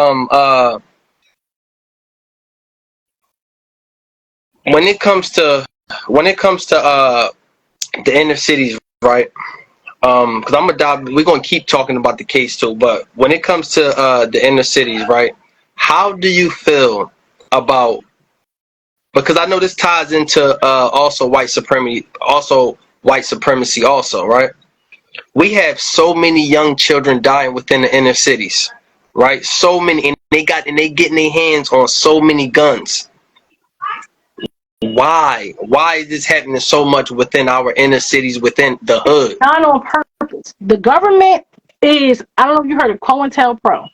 When it comes to the inner cities, right? Because we're gonna keep talking about the case too. But when it comes to the inner cities, right? How do you feel about? Because I know this ties into also white supremacy. Also, right? We have so many young children dying within the inner cities, right? So many, and they getting their hands on so many guns. Why is this happening so much within our inner cities, within the hood? Not on purpose. The government is, I don't know if you heard of COINTELPRO,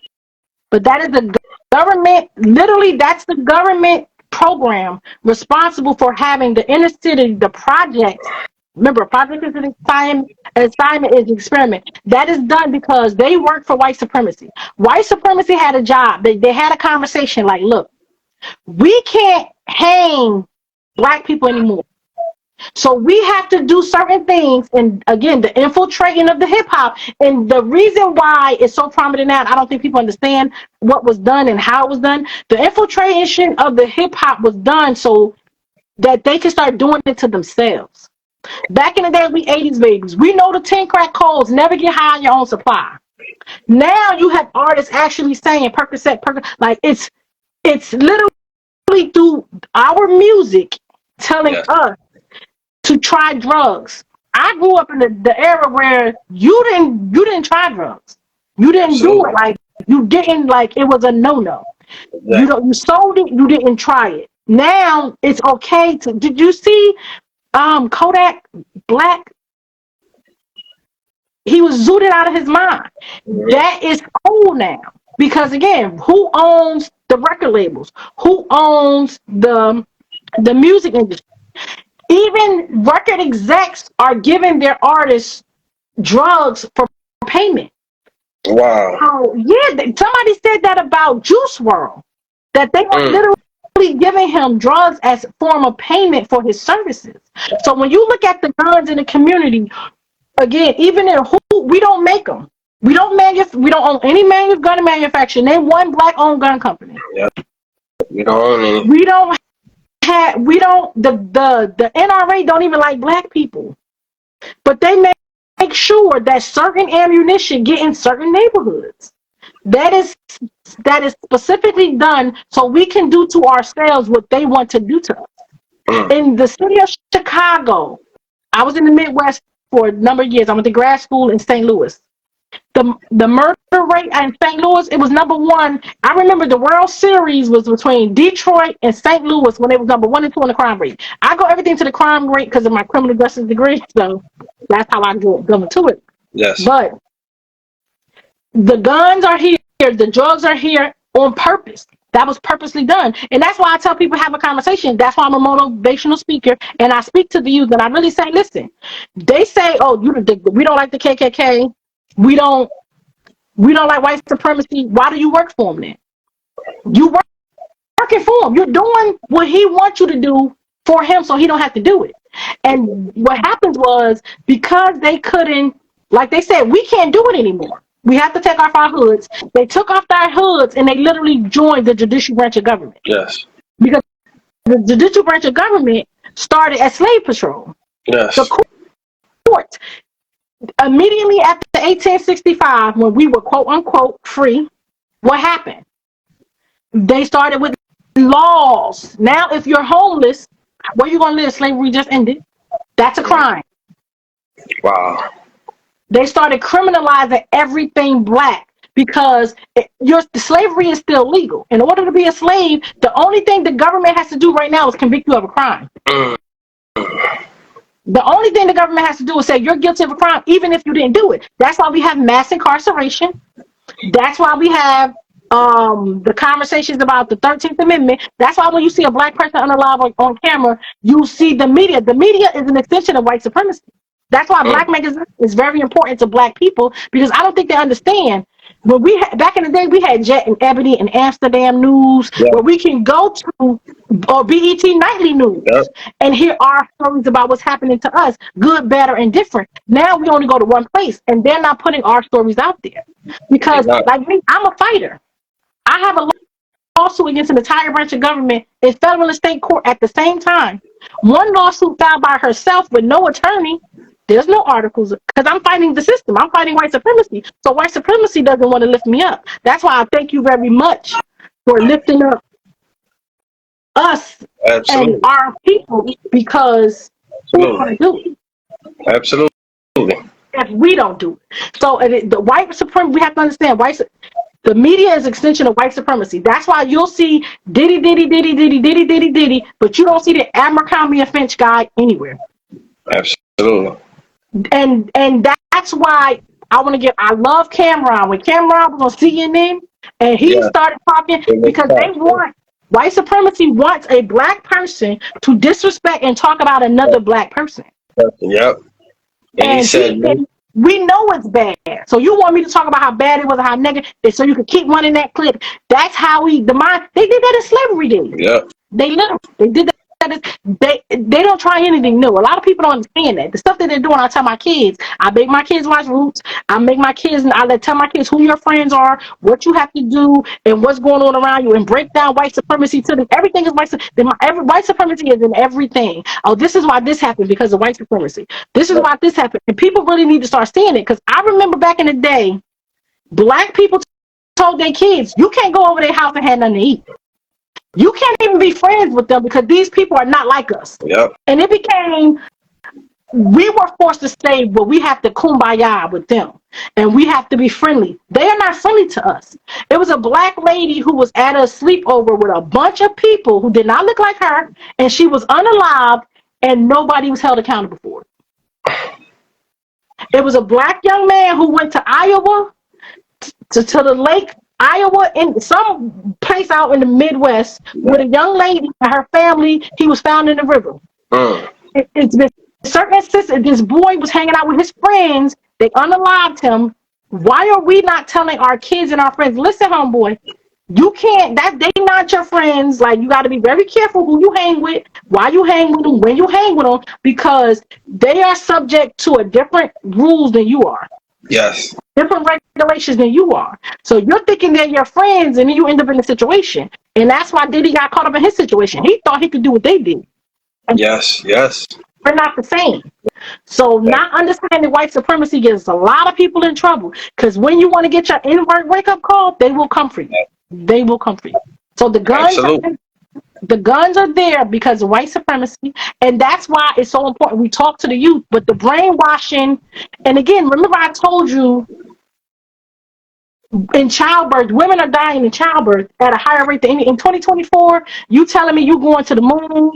but that is the government, literally that's the government program responsible for having the inner city, the project. Remember, a project is an assignment is an experiment. That is done because they work for white supremacy. White supremacy had a job. They had a conversation like, look, we can't hang Black people anymore. So we have to do certain things. And again, the infiltrating of the hip hop. And the reason why it's so prominent now, I don't think people understand what was done and how it was done. The infiltration of the hip hop was done so that they can start doing it to themselves. Back in the day, we 80s babies. We know the 10 crack codes, never get high on your own supply. Now you have artists actually saying Percocet, like it's literally through our music telling us to try drugs. I grew up in the era where you didn't try drugs. You didn't do it. Absolutely. Like you didn't, like it was a no. Exactly. You sold it, you didn't try it. Now it's okay to. Did you see Kodak Black? He was zooted out of his mind. Mhm. That is cool now. Because again, who owns the record labels? Who owns the music industry? Even record execs are giving their artists drugs for payment. Wow. Oh yeah, somebody said that about Juice World, that they are Mm. literally giving him drugs as a form of payment for his services. So when you look at the guns in the community, again, even in who we don't make them, we don't own any gun manufacturer. Name one black owned gun company. Yep. We don't own any. We don't have we don't the NRA don't even like black people, but they make sure that certain ammunition get in certain neighborhoods. That is that is specifically done so we can do to ourselves what they want to do to us. Mm. In the city of Chicago, I was in the Midwest for a number of years. I went to grad school in St. Louis. The murder rate in St. Louis, it was number one. I remember the World Series was between Detroit and St. Louis when it was number 1 and 2 on the crime rate. I go everything to the crime rate because of my criminal justice degree, so that's how I go into it. Yes. But the guns are here, the drugs are here on purpose. That was purposely done. And that's why I tell people have a conversation. That's why I'm a motivational speaker. And I speak to the youth and I really say, listen, they say, oh, we don't like the KKK. We don't like white supremacy. Why do you work for him then? You working for him. You're doing what he wants you to do for him so he don't have to do it. And what happened was because they couldn't, like they said, we can't do it anymore. We have to take off our hoods. They took off their hoods and they literally joined the judicial branch of government. Yes. Because the judicial branch of government started as slave patrol. Yes. The court, immediately after 1865, when we were quote unquote free, what happened? They started with laws. Now, if you're homeless, where you gonna live? Slavery just ended. That's a crime. Wow. They started criminalizing everything black because slavery is still legal. In order to be a slave, the only thing the government has to do right now is convict you of a crime. Mm. The only thing the government has to do is say you're guilty of a crime, even if you didn't do it. That's why we have mass incarceration. That's why we have the conversations about the 13th Amendment. That's why when you see a black person unalive on camera, you see the media. The media is an extension of white supremacy. That's why Mm. black magazine is very important to black people because I don't think they understand. When back in the day, we had Jet and Ebony and Amsterdam News, Yeah. where we can go to or BET Nightly News Yep. and hear our stories about what's happening to us, good, bad, or indifferent. Now we only go to one place, and they're not putting our stories out there because, Exactly. like me, I'm a fighter. I have a lawsuit against an entire branch of government in federal and state court at the same time. One lawsuit filed by herself with no attorney. There's no articles because I'm fighting the system. I'm fighting white supremacy. So white supremacy doesn't want to lift me up. That's why I thank you very much for lifting up us Absolutely. and our people because who's going to do it Absolutely. if we don't do it? So the white supremacy, we have to understand the media is an extension of white supremacy. That's why you'll see Diddy, Diddy, Diddy, Diddy, Diddy, Diddy, Diddy, but you don't see the Abercrombie and Finch guy anywhere. Absolutely. And that's why I love Cameron. When Cameron was on CNN and he started talking because they want white supremacy wants a black person to disrespect and talk about another black person. Yep. And he said, we know it's bad. So you want me to talk about how bad it was and how negative, so you can keep running that clip. That's how they did that in slavery days. yep. They did that. They don't try anything new. A lot of people don't understand that. The stuff that they're doing, I tell my kids. I make my kids watch Roots. I tell my kids who your friends are, what you have to do, and what's going on around you, and break down white supremacy to them. Everything is white supremacy is in everything. Oh, this is why this happened because of white supremacy. This is why this happened. And people really need to start seeing it because I remember back in the day, black people told their kids, you can't go over their house and have nothing to eat. You can't even be friends with them because these people are not like us. Yep. And it became we were forced to say, well, we have to kumbaya with them and we have to be friendly. They are not friendly to us. It was a black lady who was at a sleepover with a bunch of people who did not look like her, and she was unalived, and nobody was held accountable for it. It was a black young man who went to Iowa, to the lake, Iowa, in some place out in the Midwest, with a young lady and her family. He was found in the river. Mm. It's been certain instances. This boy was hanging out with his friends. They unalived him. Why are we not telling our kids and our friends, listen, homeboy, you can't, that they not your friends. Like, you got to be very careful who you hang with, why you hang with them, when you hang with them, because they are subject to a different rules than you are. Yes. Different regulations than you are. So you're thinking they're your friends, and then you end up in a situation. And that's why Diddy got caught up in his situation. He thought he could do what they did. And Yes. Yes. we're not the same. So not understanding white supremacy gets a lot of people in trouble, because when you want to get your inward wake-up call, they will come for you. They will come for you. So the guns are there because of white supremacy, and that's why it's so important we talk to the youth. But the brainwashing, and again, remember I told you, in childbirth, women are dying in childbirth at a higher rate than any. In 2024, you telling me you going to the moon?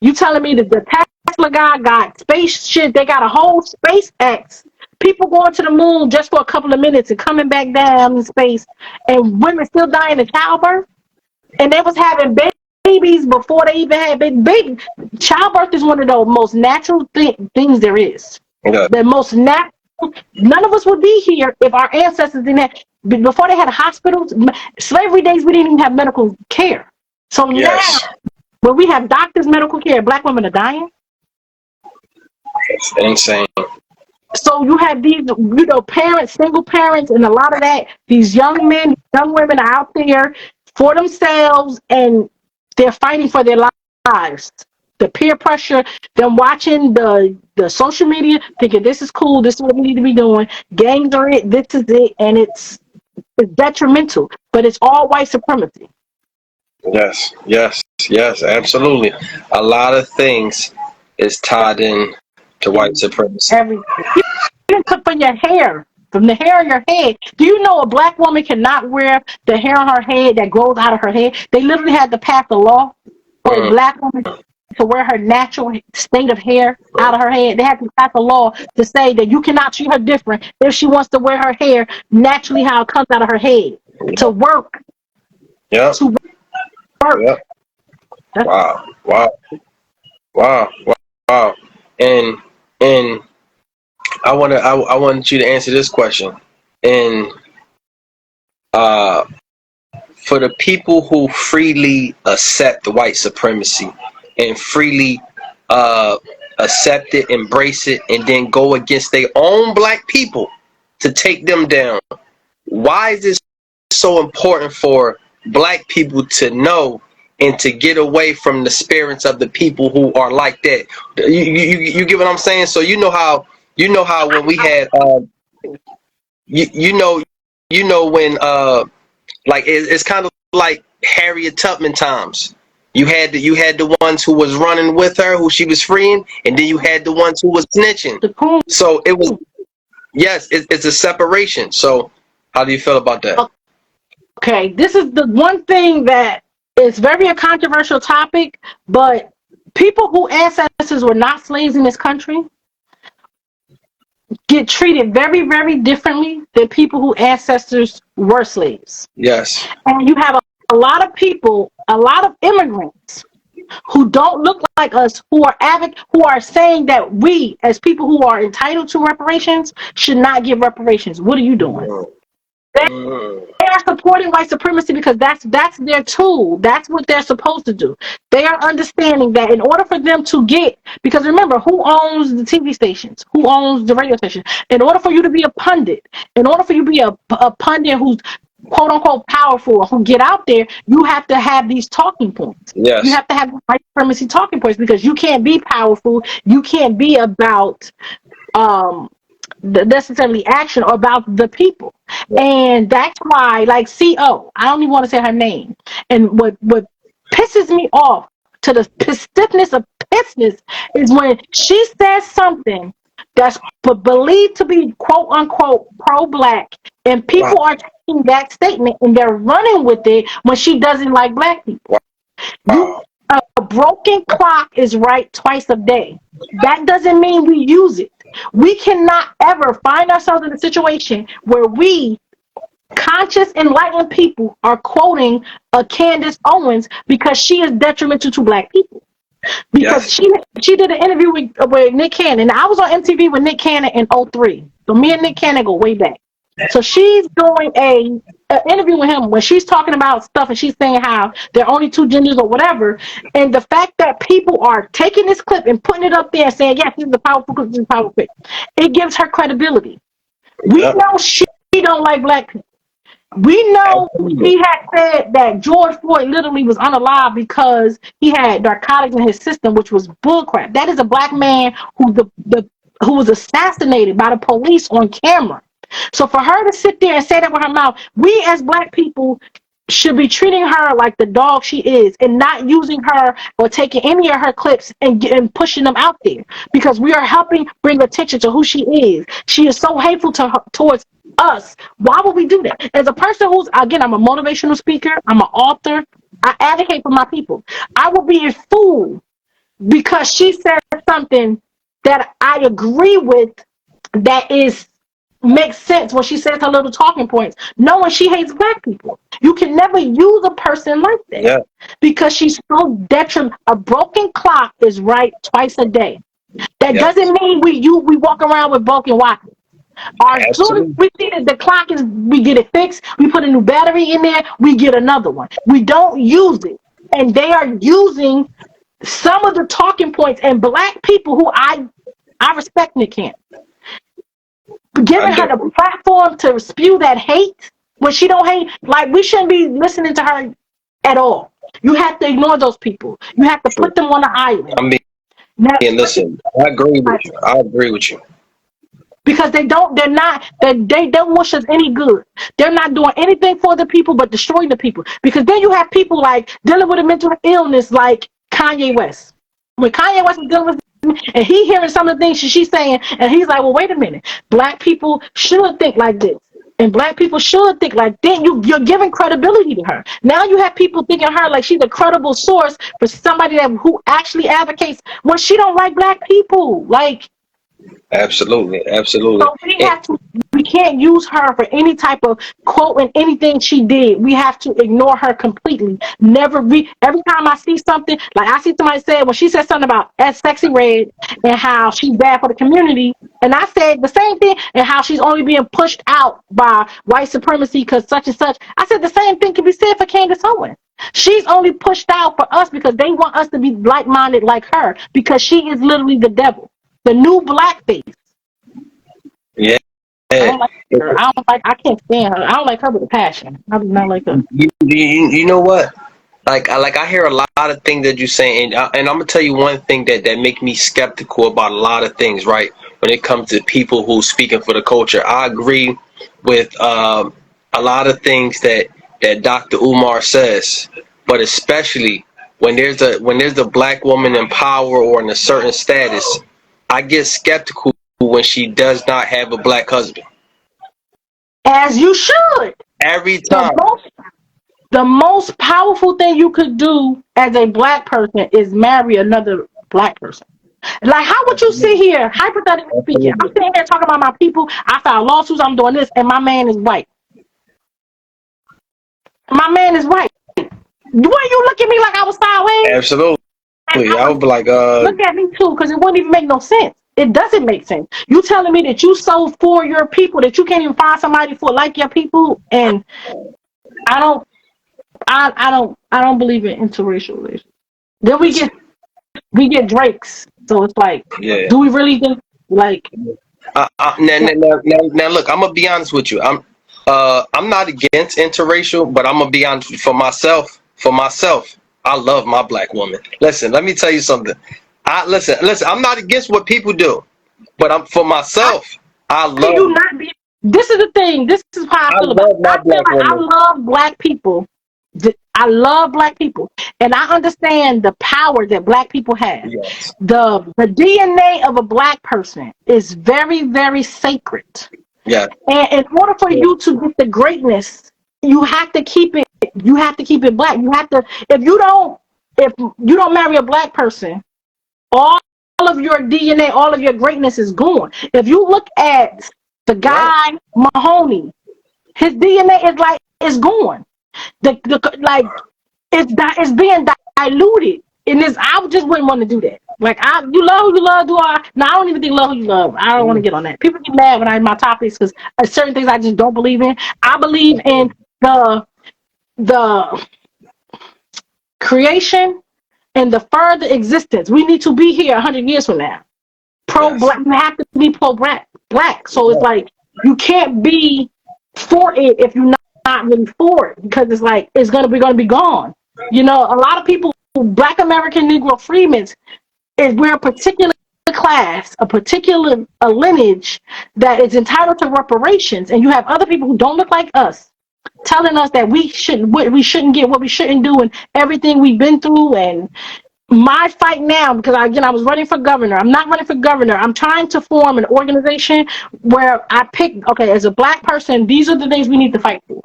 You telling me that the Tesla guy got space shit? They got a whole SpaceX. People going to the moon just for a couple of minutes and coming back down in space, and women still dying in childbirth, and they was having babies before they even had baby. Childbirth is one of the most natural things there is. Yeah. The most natural. None of us would be here if our ancestors didn't have. Before they had hospitals, slavery days, we didn't even have medical care. So Yes. now, when we have doctors, medical care, black women are dying. It's insane. So you have these, parents, single parents, and a lot of that. These young men, young women are out there for themselves, and they're fighting for their lives. The peer pressure, them watching the social media, thinking this is cool, this is what we need to be doing. Gangs are it, this is it, and it's detrimental. But it's all white supremacy. Yes. Yes. Yes. Absolutely. A lot of things is tied in to white supremacy. Everything. Even from your hair, from the hair on your head. Do you know a black woman cannot wear the hair on her head that grows out of her head? They literally had to pass a law for a black woman to wear her natural state of hair out of her head. They had to pass a law to say that you cannot treat her different if she wants to wear her hair naturally how it comes out of her head to work. Yeah. To work. Yep. Wow. Wow. Wow. Wow. And I want you to answer this question. And for the people who freely accept the white supremacy and freely accept it, embrace it, and then go against their own black people to take them down, why is this so important for black people to know and to get away from the spirits of the people who are like that? You get what I'm saying? So you know how when we had you know when like it's kind of like Harriet Tubman times. You had the ones who was running with her, who she was freeing, and then you had the ones who was snitching. So it was, yes, it's a separation. So how do you feel about that? Okay, this is the one thing that is very a controversial topic, but people who ancestors were not slaves in this country get treated very, very differently than people who ancestors were slaves. Yes. And you have a lot of people, a lot of immigrants who don't look like us, who are saying that we, as people who are entitled to reparations, should not give reparations. What are you doing? They are supporting white supremacy because that's their tool. That's what they're supposed to do. They are understanding that in order for them to get, because remember, who owns the TV stations? Who owns the radio stations? In order for you to be a pundit, in order for you to be a pundit who's quote unquote powerful, who get out there, you have to have these talking points. Yes. You have to have white supremacy talking points, because you can't be powerful. You can't be about necessarily action or about the people. And that's why, like, CO, I don't even want to say her name. And what pisses me off to the stiffness of pissness is when she says something that's believed to be quote unquote pro-black, and Wow. people are taking that statement and they're running with it when she doesn't like black people. You Wow. a broken clock is right twice a day. That doesn't mean we use it. We cannot ever find ourselves in a situation where we conscious enlightened people are quoting a Candace Owens because she is detrimental to black people. Because Yes. she did an interview with Nick Cannon. I was on MTV with Nick Cannon in '03. So me and Nick Cannon go way back. So she's doing a interview with him when she's talking about stuff and she's saying how there are only two genders or whatever. And the fact that people are taking this clip and putting it up there and saying, yes, this is a powerful clip, this is a powerful clip, it gives her credibility. We Yep. know she don't like black people. We know Absolutely. he had said that George Floyd literally was unalive because he had narcotics in his system, which was bullcrap. That is a black man who was assassinated by the police on camera. So for her to sit there and say that with her mouth, we as black people should be treating her like the dog she is and not using her or taking any of her clips and pushing them out there because we are helping bring attention to who she is. She is so hateful towards us. Why would we do that? As a person who's, again, I'm a motivational speaker, I'm an author, I advocate for my people. I will be a fool because she said something that I agree with that is makes sense when she says her little talking points, knowing she hates black people. You can never use a person like that Yeah. because she's so detrimental. A broken clock is right twice a day. That Yep. doesn't mean we walk around with broken watches. As soon as Absolutely. we see that the clock is, we get it fixed, we put a new battery in there, we get another one. We don't use it. And they are using some of the talking points, and black people who I respect Nick Cannon, I giving her the definitely. platform to spew that hate when she don't hate, like we shouldn't be listening to her at all. You have to ignore those people. You have to True. put them on the island. I mean, Now, listen. I agree with you. I agree with you. because they don't wish us any good. They're not doing anything for the people but destroying the people. Because then you have people like dealing with a mental illness like Kanye West. When Kanye West was dealing with, and he hearing some of the things she's saying, and he's like, well, wait a minute, black people should think like this. And black people should think like then you're giving credibility to her. Now you have people thinking her like she's a credible source for somebody who actually advocates when she don't like black people. Like, Absolutely. Absolutely. so we can't use her for any type of quote and anything she did. We have to ignore her completely. Never every time I see something, like I see somebody say when she said something about Sexy Red and how she's bad for the community, and I said the same thing, and how she's only being pushed out by white supremacy because such and such. I said the same thing can be said for Candace Owens. She's only pushed out for us because they want us to be like-minded like her because she is literally the devil, the new blackface. Yeah. I Yeah. don't like her. I can't stand her. I don't like her with a passion. I do not like her. You know what? I hear a lot of things that you say, and I'm gonna tell you one thing that make me skeptical about a lot of things. Right, when it comes to people who speaking for the culture, I agree with a lot of things that Dr. Umar says, but especially when there's a black woman in power or in a certain status, I get skeptical when she does not have a black husband. As you should. Every The time. most the most powerful thing you could do as a black person is marry another black person. Like, how would you sit here, hypothetically speaking? I'm Absolutely. sitting here talking about my people. I filed lawsuits. I'm doing this, and my man is white. My man is white. Why you look at me like I was sideways? Absolutely. And I I was would be like, look at me too, because it wouldn't even make no sense. It doesn't make sense. You telling me that you so for your people that you can't even find somebody for like your people, and I don't, I don't believe in interracial relations. Then we get Drakes, so it's like, yeah. do we really think like? Now, look, I'm gonna be honest with you. I'm not against interracial, but I'm gonna be honest for myself. For myself, I love my black woman. Listen, let me tell you something. Listen. I'm not against what people do, but I'm for I myself. I see love. you not be. This is the thing. This is how I I feel about it. love my I feel black like I woman. love black people I love black people, and I understand the power that black people have. Yes. The DNA of a black person is very, very sacred. Yeah. And in order for you to get the greatness, you have to keep it. You have to keep it black. You have to. If you don't marry a black person, all of your DNA, all of your greatness is gone. If you look at the Right. guy Mahoney, his DNA is like it's gone. Like it's being diluted. And this, I just wouldn't want to do that. Like you love who you love. Do I? No, I don't even think love who you love. I don't want to Mm. get on that. People get mad when I my topics because certain things I just don't believe in. I believe in the creation and the further existence. We need to be here 100 years from now. Pro Yes. black, you have to be pro black. So it's Yeah. like you can't be for it if you're not really for it, because it's like it's gonna be gone. You know, a lot of people, Black American Negro freedmen, is we're a particular class, a lineage that is entitled to reparations, and you have other people who don't look like us telling us that we shouldn't get, what we shouldn't do, and everything we've been through. And my fight now, because I was running for governor. I'm not running for governor. I'm trying to form an organization where I pick, okay, as a black person, these are the things we need to fight for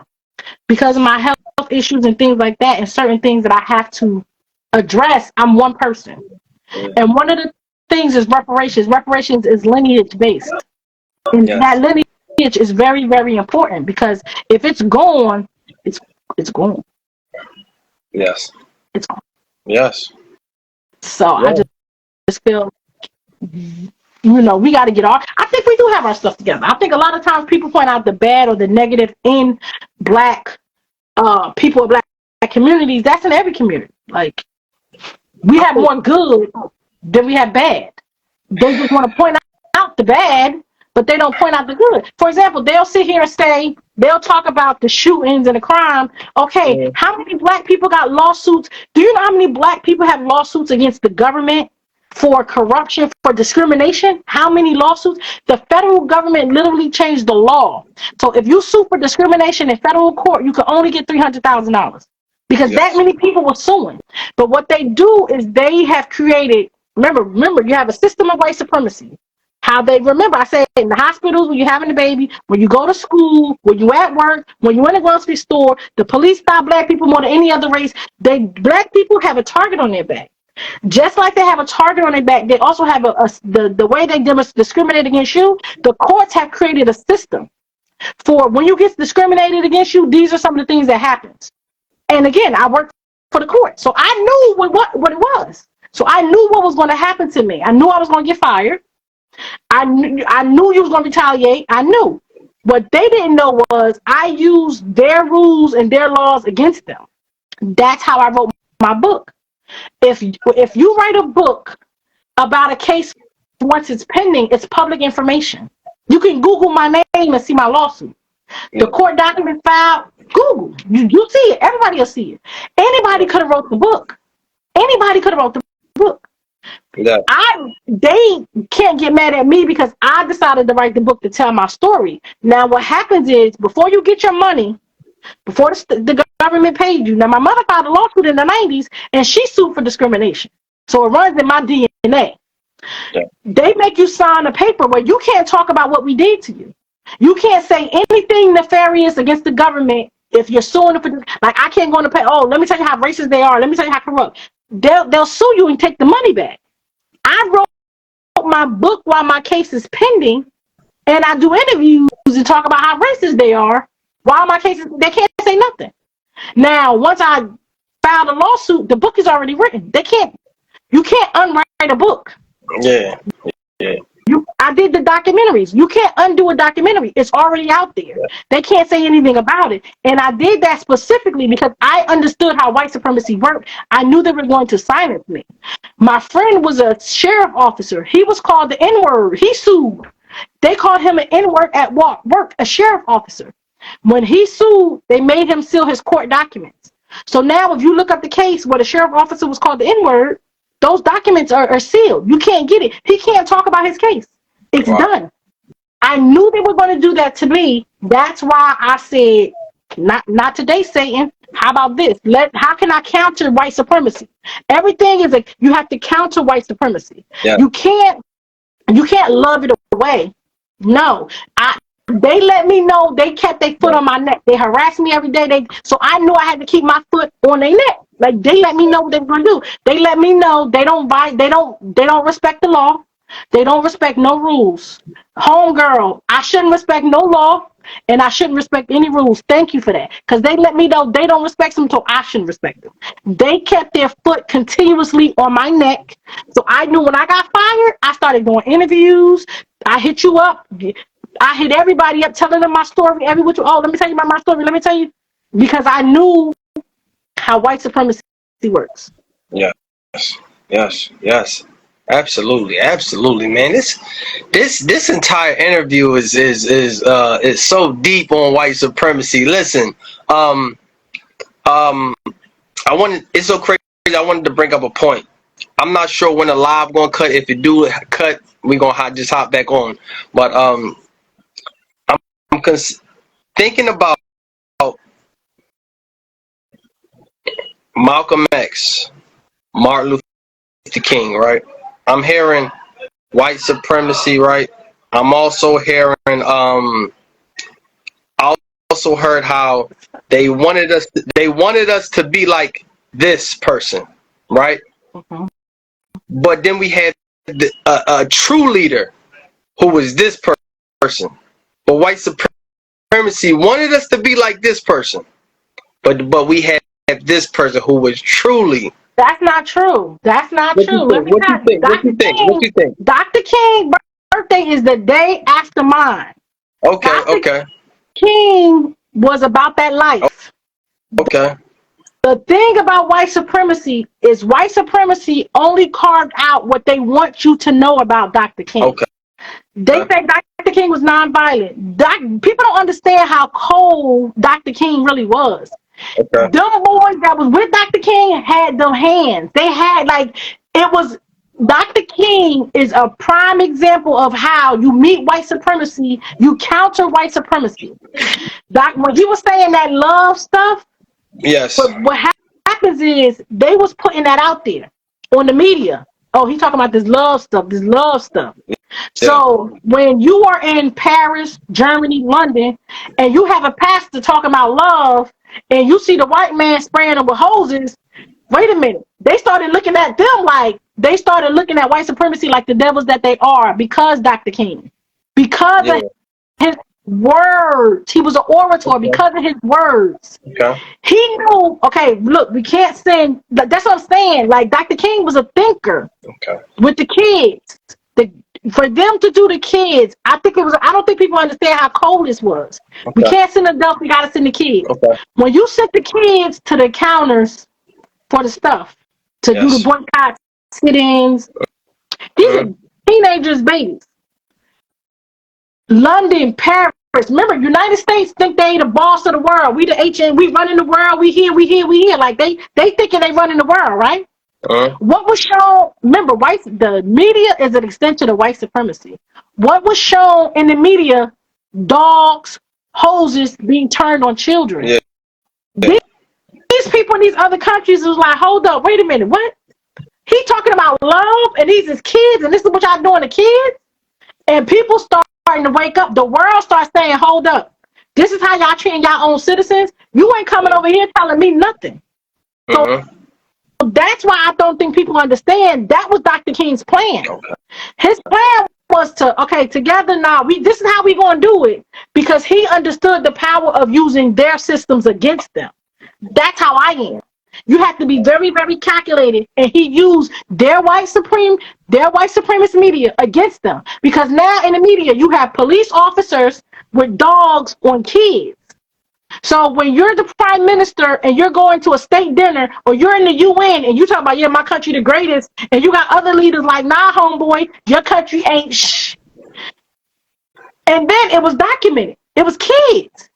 because of my health issues and things like that, and certain things that I have to address. I'm one person, and one of the things is reparations. Reparations is lineage based, and that Yes. lineage is very, very important because if it's gone, it's it's gone. Yes. It's gone. Yes. So I Yeah. just feel, we got to get our. I think we do have our stuff together. I think a lot of times people point out the bad or the negative in black people of black communities. That's in every community. Like we I have think. more good than we have bad. They just want to point out the bad, but they don't point out the good. For example, they'll sit here and say, they'll talk about the shootings and the crime. Okay, Mm. how many black people got lawsuits? Do you know how many black people have lawsuits against the government for corruption, for discrimination? How many lawsuits? The federal government literally changed the law. So if you sue for discrimination in federal court, you can only get $300,000 because that Yes. many people were suing. But what they do is they have created, remember, you have a system of white supremacy. How they, remember, I said in the hospitals, when you're having a baby, when you go to school, when you at work, when you in a grocery store, the police stop black people more than any other race. Black people have a target on their back. Just like they have a target on their back, they also have the way they discriminate against you. The courts have created a system for when you get discriminated against you. These are some of the things that happens. And again, I worked for the court, so I knew what it was. So I knew what was going to happen to me. I knew I was going to get fired. I knew you was going to retaliate. I knew. What they didn't know was I used their rules and their laws against them. That's how I wrote my book. If you write a book about a case, once it's pending, it's public information. You can Google my name and see my lawsuit. The Yeah. court document filed, Google. You see it. Everybody will see it. Anybody could have wrote the book. Anybody could have wrote the book. Yeah. They can't get mad at me because I decided to write the book to tell my story. Now what happens is before you get your money, before the government paid you. Now my mother filed a lawsuit in the 90s and she sued for discrimination. So it runs in my DNA. Yeah. They make you sign a paper where you can't talk about what we did to you. You can't say anything nefarious against the government if you're suing for, like I can't go into pay. Oh, let me tell you how racist they are. Let me tell you how corrupt. They'll sue you and take the money back. I wrote my book while my case is pending, and I do interviews and talk about how racist they are while my case is. They can't say nothing. Now, once I filed a lawsuit, the book is already written. You can't unwrite a book. Yeah. Yeah. I did the documentaries. You can't undo a documentary. It's already out there. They can't say anything about it. And I did that specifically because I understood how white supremacy worked. I knew they were going to silence me. My friend was a sheriff officer. He was called the N-word. He sued. They called him an N-word at work, a sheriff officer. When he sued, they made him seal his court documents. So now if you look up the case where the sheriff officer was called the N-word, those documents are sealed. You can't get it. He can't talk about his case. It's Wow. done. I knew they were going to do that to me. That's why I said, not today, Satan. How about this? How can I counter white supremacy? Everything is like you have to counter white supremacy. Yeah. You can't love it away. No. They let me know they kept their foot on my neck. They harassed me every day. So I knew I had to keep my foot on their neck. Like they let me know what they were gonna do. They let me know they don't respect the law. They don't respect no rules. Homegirl, I shouldn't respect no law and I shouldn't respect any rules. Thank you for that. Because they let me know they don't respect them, so I shouldn't respect them. They kept their foot continuously on my neck. So I knew when I got fired, I started doing interviews. I hit you up. I hit everybody up telling them my story. Let me tell you about my story. Let me tell you. Because I knew how white supremacy works. Yes. Yes. Yes. Absolutely. Absolutely, man. This entire interview is so deep on white supremacy. Listen, it's so crazy. I wanted to bring up a point. I'm not sure when the live gonna cut. If it do cut, we gonna just hop back on. But I'm thinking about Malcolm X, Martin Luther King, right? I'm hearing white supremacy, right? I'm also hearing I also heard how they wanted us to be like this person, right? Mm-hmm. But then we had a true leader who was this person. But white supremacy wanted us to be like this person. But we had this person who was truly. That's not true. That's not What you true. Let think? me What tell you you, think? What you think? What you think? Dr. King's birthday is the day after mine. Okay, Dr. okay, King was about that life. okay, The thing about white supremacy is white supremacy only carved out what they want you to know about Dr. King. okay. They say Dr. King was nonviolent. People don't understand how cold Dr. King really was. Okay. Them boys that was with Dr. King had them hands. They had Dr. King is a prime example of how you meet white supremacy, you counter white supremacy. When he was saying that love stuff, Yes. but what happens is they was putting that out there on the media. Oh, he talking about this love stuff. Yeah. So when you are in Paris, Germany, London, and you have a pastor talking about love, and you see the white man spraying them with hoses, wait a minute. They started looking at white supremacy like the devils that they are because Dr. King. Because Yeah. of his words. He was an orator Okay. because of his words. Okay. He knew, okay, look, we can't send, that's what I'm saying. Like, Dr. King was a thinker Okay. with the kids. For them to do the kids, I don't think people understand how cold this was. Okay. We can't send adults, we got to send the kids. Okay. When you sent the kids to the counters for the stuff, to do the Yes. boycott sit-ins, these are teenagers, babies. London, Paris. Remember, United States think they the boss of the world. We the HN, we running the world. We here. Like they thinking they running the world, right? What was shown? Remember, the media is an extension of white supremacy. What was shown in the media? Dogs, hoses being turned on children. Yeah. These people in these other countries was like, hold up, wait a minute, what? He talking about love, and these is kids, and this is what y'all doing to kids. And people starting to wake up. The world starts saying, hold up. This is how y'all treating y'all own citizens. You ain't coming over here telling me nothing. So that's why I don't think people understand that was Dr. King's plan. Okay. His plan was together now, this is how we gonna do it, because he understood the power of using their systems against them. That's how I am. You have to be very, very calculated, and he used their white supremacist media against them. Because now in the media, you have police officers with dogs on kids. So when you're the prime minister and you're going to a state dinner, or you're in the UN and you talk about, yeah, my country the greatest, and you got other leaders like, nah, homeboy, your country ain't shh. And then it was documented. It was kids.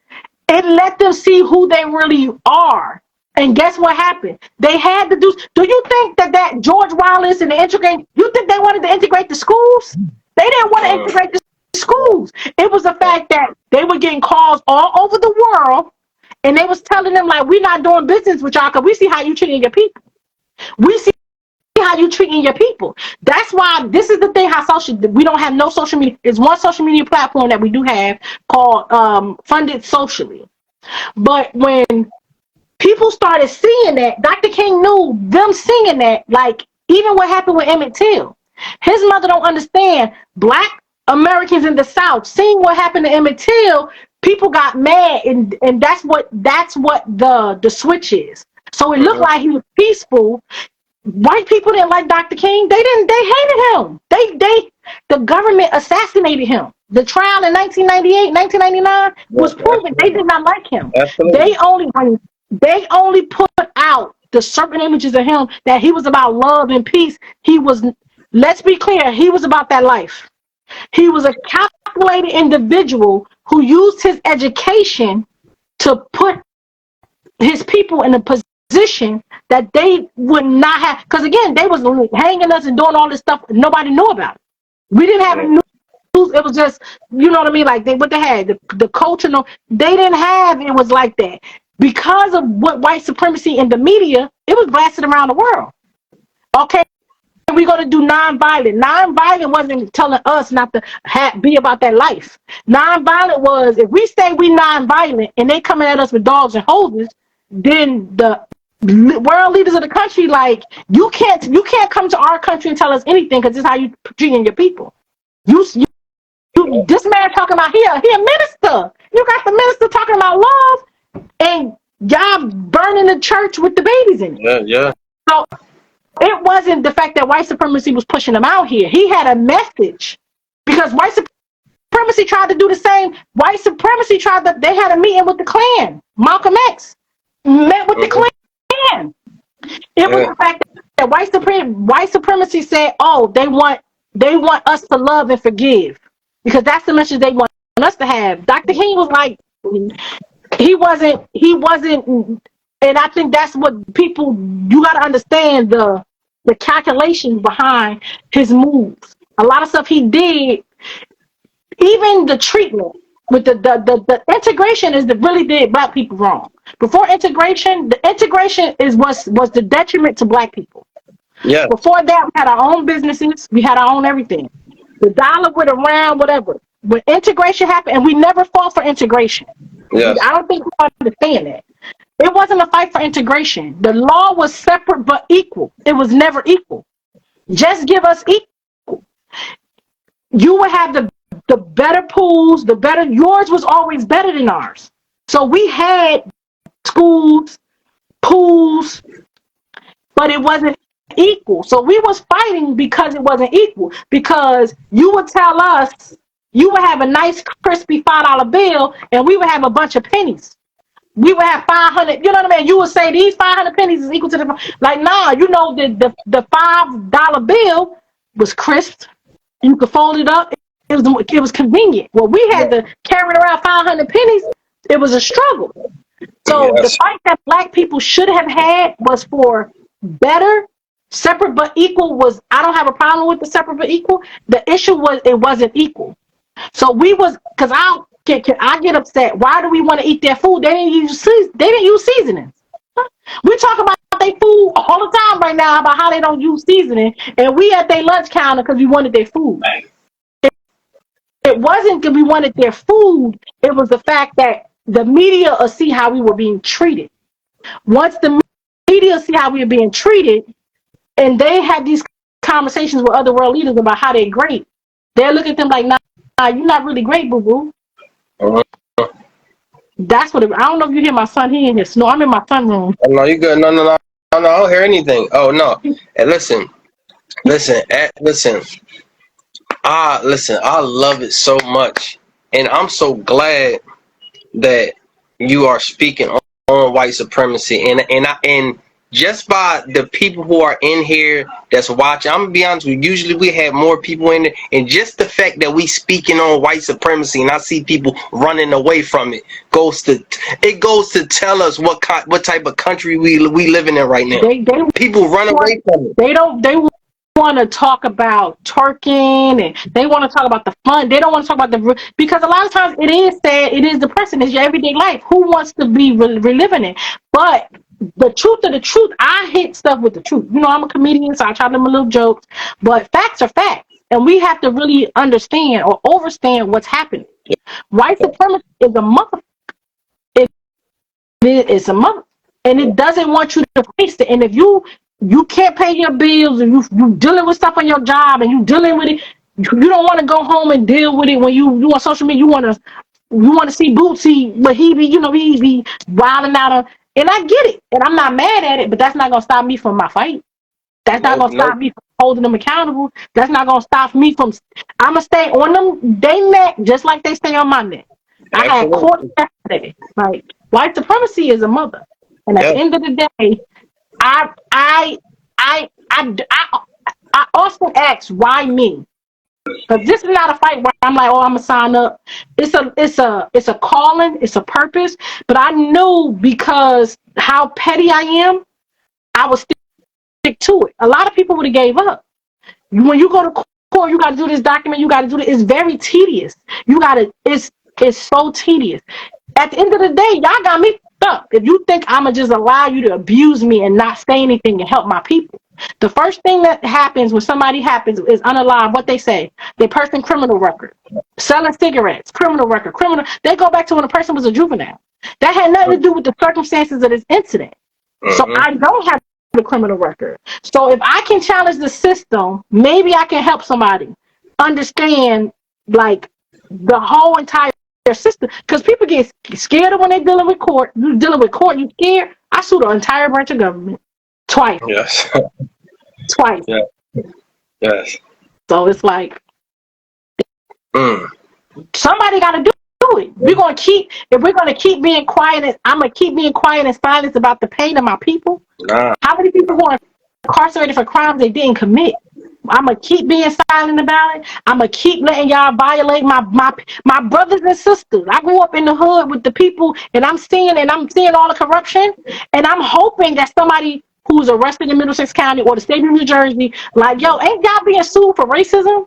It let them see who they really are. And guess what happened? They had to do you think that George Wallace and the integrate, you think they wanted to integrate the schools? They didn't want to integrate the schools. It was the fact that they were getting calls all over the world, And they was telling them, like, we're not doing business with y'all because we see how you treating your people. We see how you treating your people. That's why this is the thing, how we don't have no social media. It's one social media platform that we do have called Funded Socially. But when people started seeing that, Dr. King knew them seeing that, like, even what happened with Emmett Till. His mother don't understand. Black Americans in the South, seeing what happened to Emmett Till, people got mad, and that's what the switch is. So it looked like he was peaceful. White people didn't like Dr. King. They hated him. The government assassinated him. The trial in 1998, 1999 was proven they did not like him. Absolutely. They only put out the certain images of him that he was about love and peace. He was, let's be clear, he was about that life. He was a calculated individual who used his education to put his people in a position that they would not have. Because again, they was hanging us and doing all this stuff nobody knew about. We didn't have news. It was just, you know what I mean? Like what they had, the culture. No, they didn't have. It was like that because of what white supremacy in the media. It was blasted around the world. Okay. We're going to do nonviolent. Nonviolent wasn't telling us not to be about that life. Nonviolent was, if we say we nonviolent and they coming at us with dogs and hoses, then the world leaders of the country, like, you can't come to our country and tell us anything because this is how you treating your people. This man talking about he a minister. You got the minister talking about love, and y'all burning the church with the babies in it. Yeah. So it wasn't the fact that white supremacy was pushing him out here. He had a message because white supremacy tried to do the same. White supremacy they had a meeting with the Klan. Malcolm X met with the Klan. It was the fact that white supremacy said, "Oh, they want us to love and forgive because that's the message they want us to have." Dr. King was like, he wasn't. And I think that's what people, you got to understand the calculation behind his moves. A lot of stuff he did, even the treatment with the integration is that really did black people wrong. Before integration, the integration was the detriment to black people. Yeah. Before that, we had our own businesses, we had our own everything. The dollar went around, whatever. When integration happened, and we never fought for integration. Yes. I don't think we understand that. It wasn't a fight for integration. The law was separate but equal. It was never equal. Just give us equal. You would have the better pools, yours was always better than ours. So we had schools, pools, but it wasn't equal. So we was fighting because it wasn't equal. Because you would tell us, you would have a nice crispy $5 bill and we would have a bunch of pennies. We would have 500, you know what I mean? You would say these 500 pennies is equal to the $5 bill was crisp. You could fold it up. It was convenient. Well, we had to carry around 500 pennies. It was a struggle. So the fight that black people should have had was for better, separate but equal. I don't have a problem with the separate but equal. The issue was it wasn't equal. So because I get upset. Why do we want to eat their food? They didn't use seasonings. We talk about their food all the time right now about how they don't use seasoning, and we at their lunch counter because we wanted their food. It wasn't because we wanted their food. It was the fact that the media will see how we were being treated. Once the media see how we were being treated, and they had these conversations with other world leaders about how they're great, they'll look at them like, nah, you're not really great, boo-boo. That's what I don't know if you hear my son. He in here snore. I'm in my sunroom. Oh, no, you good. No, I don't hear anything. Oh no. And listen. I love it so much, and I'm so glad that you are speaking on white supremacy, and just by the people who are in here that's watching, I'm gonna be honest with you, usually we have more people in there, and just the fact that we speaking on white supremacy and I see people running away from it goes to tell us what type of country we living in right now. People run away from it. They want to talk about twerking and they want to talk about the fun. They don't want to talk about because a lot of times it is sad, it is depressing, it's your everyday life. Who wants to be reliving it? But the truth of the truth, I hit stuff with the truth. You know, I'm a comedian, so I try to make little jokes, but facts are facts. And we have to really understand or overstand what's happening. White supremacy is a mother. It's a mother, and it doesn't want you to face it. And if you can't pay your bills, and you dealing with stuff on your job, and you dealing with it, you don't want to go home and deal with it. When you on social media, you want to see Bootsy, but he be wilding out of. And I get it, and I'm not mad at it, but that's not gonna stop me from my fight. That's not Nope, gonna stop nope. me from holding them accountable. That's not gonna stop me from. I'ma stay on them they neck just like they stay on my neck. I had court Absolutely. yesterday. Like white supremacy is a mother, and at Yeah. the end of the day, I I I I I, I often ask why me. Because this is not a fight where I'm like, oh, I'm gonna sign up. It's a calling, it's a purpose. But I knew because how petty I am, I would stick to it. A lot of people would have gave up. When you go to court, you got to do this document. You got to do it. It's very tedious. You got to. It's so tedious. At the end of the day, y'all got me up. If you think I'ma just allow you to abuse me and not say anything and help my people, the first thing that happens when somebody happens is unalive. What they say, their person criminal record, selling cigarettes, criminal record, criminal. They go back to when a person was a juvenile. That had nothing to do with the circumstances of this incident. So Mm-hmm. I don't have the criminal record. So if I can challenge the system, maybe I can help somebody understand like the whole entire system. Because people get scared of when they're dealing with court. You dealing with court, you scared. I sued an entire branch of government twice, Yes. twice. Yeah. Yes. So it's like Mm. somebody got to do it. If we're gonna keep being quiet, and I'm gonna keep being quiet and silent about the pain of my people. Nah. How many people who are incarcerated for crimes they didn't commit? I'm gonna keep being silent about it. I'm gonna keep letting y'all violate my brothers and sisters. I grew up in the hood with the people, and I'm seeing all the corruption, and I'm hoping that somebody who's arrested in Middlesex County or the state of New Jersey, like, yo, ain't y'all being sued for racism?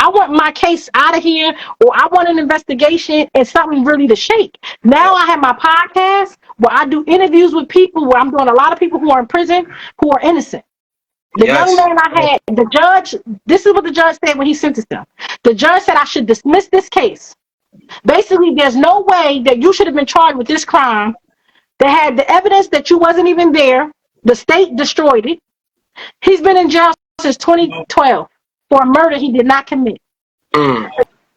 I want my case out of here, or I want an investigation and something really to shake. Now I have my podcast where I do interviews with people, where I'm doing a lot of people who are in prison who are innocent. The young Yes. man I had, the judge, this is what the judge said when he sentenced him. The judge said I should dismiss this case. Basically, there's no way that you should have been charged with this crime. They had the evidence that you wasn't even there. The state destroyed it. He's been in jail since 2012 for a murder he did not commit. Mm.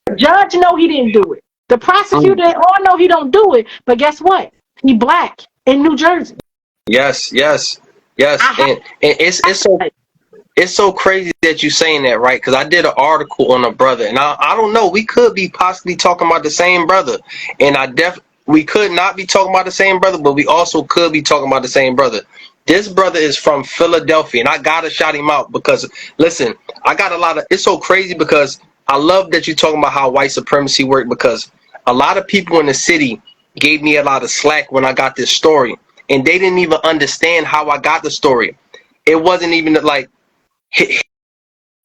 The judge know he didn't do it. The prosecutor, Mm. they all know he don't do it. But guess what? He black in New Jersey. Yes. Yes. Yes. I have And it's so crazy that you saying that, right? Because I did an article on a brother, and I don't know. We could be possibly talking about the same brother, and we could not be talking about the same brother, but we also could be talking about the same brother. This brother is from Philadelphia, and I gotta shout him out because listen, I got a lot of. It's so crazy because I love that you're talking about how white supremacy worked because a lot of people in the city gave me a lot of slack when I got this story, and they didn't even understand how I got the story. It wasn't even like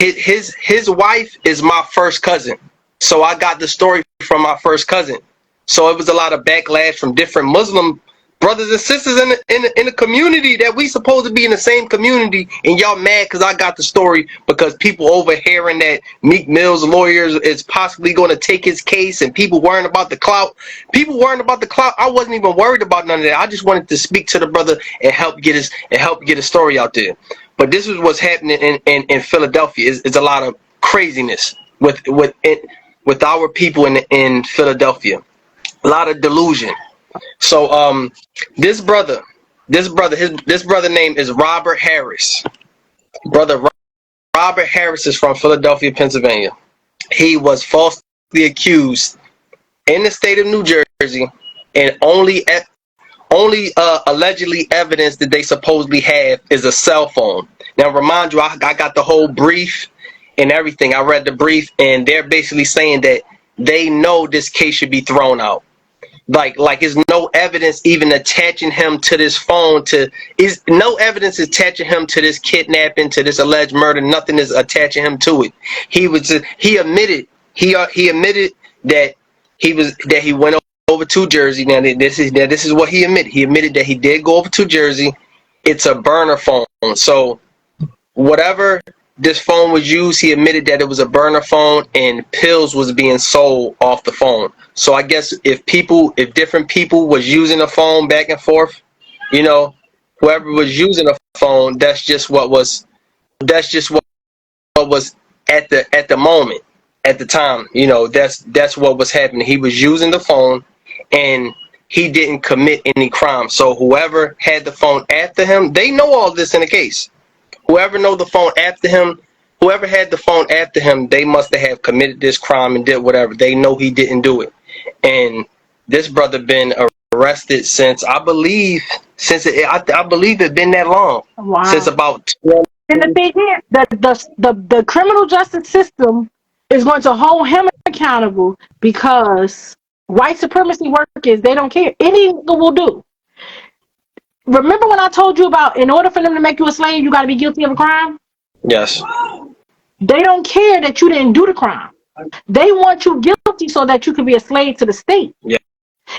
his wife is my first cousin, so I got the story from my first cousin. So it was a lot of backlash from different Muslim brothers and sisters in the community that we supposed to be in the same community, and y'all mad because I got the story because people overhearing that Meek Mill's lawyers is possibly going to take his case, and people worrying about the clout. People worrying about the clout. I wasn't even worried about none of that. I just wanted to speak to the brother and help get his story out there. But this is what's happening in Philadelphia. It's a lot of craziness with our people in Philadelphia. A lot of delusion. So this brother name is Robert Harris. Brother Robert Harris is from Philadelphia, Pennsylvania. He was falsely accused in the state of New Jersey, and only allegedly evidence that they supposedly have is a cell phone. Now, remind you, I got the whole brief and everything. I read the brief, and they're basically saying that they know this case should be thrown out. Like is no evidence even attaching him to this phone, to is no evidence attaching him to this kidnapping, to this alleged murder. Nothing is attaching him to it. He admitted he admitted that he went over to Jersey. This is what he admitted. He admitted that he did go over to Jersey. It's a burner phone. So whatever this phone was used, he admitted that it was a burner phone and pills was being sold off the phone. So I guess if different people was using the phone back and forth, you know, whoever was using the phone, that's just what was at the moment, at the time, you know, that's what was happening. He was using the phone and he didn't commit any crime. So whoever had the phone after him, they know all this in the case. Whoever had the phone after him, they must have committed this crime and did whatever. They know he didn't do it. And this brother been arrested since I believe it been that long. Wow. Since about 12. And the thing is, the criminal justice system is going to hold him accountable because white supremacy workers, they don't care. Any nigga will do. Remember when I told you about in order for them to make you a slave, you got to be guilty of a crime? Yes. They don't care that you didn't do the crime. They want you guilty so that you can be a slave to the state. Yeah.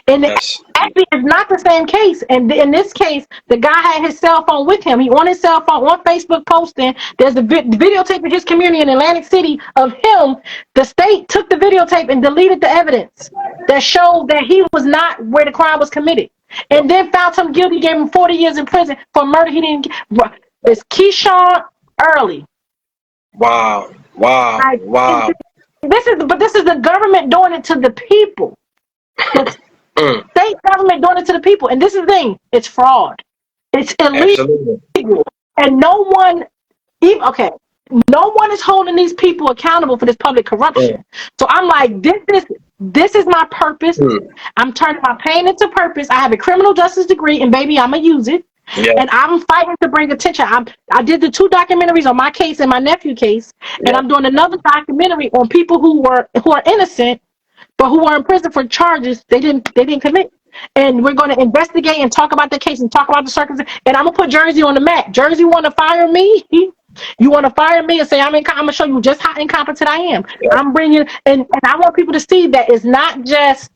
And yes. Actually, it's not the same case. And in this case, the guy had his cell phone with him. He on his cell phone on Facebook posting. There's a videotape in his community in Atlantic City of him. The state took the videotape and deleted the evidence that showed that he was not where the crime was committed. And then found him guilty, gave him 40 years in prison for murder he didn't get. It's Keyshawn Early. Wow. This is the government doing it to the people. The state government doing it to the people. And this is the thing, it's fraud. It's illegal. Absolutely. And no one is holding these people accountable for this public corruption. So I'm like, this is my purpose. I'm turning my pain into purpose. I have a criminal justice degree, and baby, I'm gonna use it. Yeah. And I'm fighting to bring attention. I did the 2 documentaries on my case and my nephew case, and I'm doing another documentary on people who are innocent, but who are in prison for charges they didn't commit. And we're going to investigate and talk about the case and talk about the circumstances. And I'm gonna put Jersey on the map. Jersey want to fire me? You want to fire me and say I'm gonna show you just how incompetent I am. Yeah. I'm bringing and I want people to see that it's not just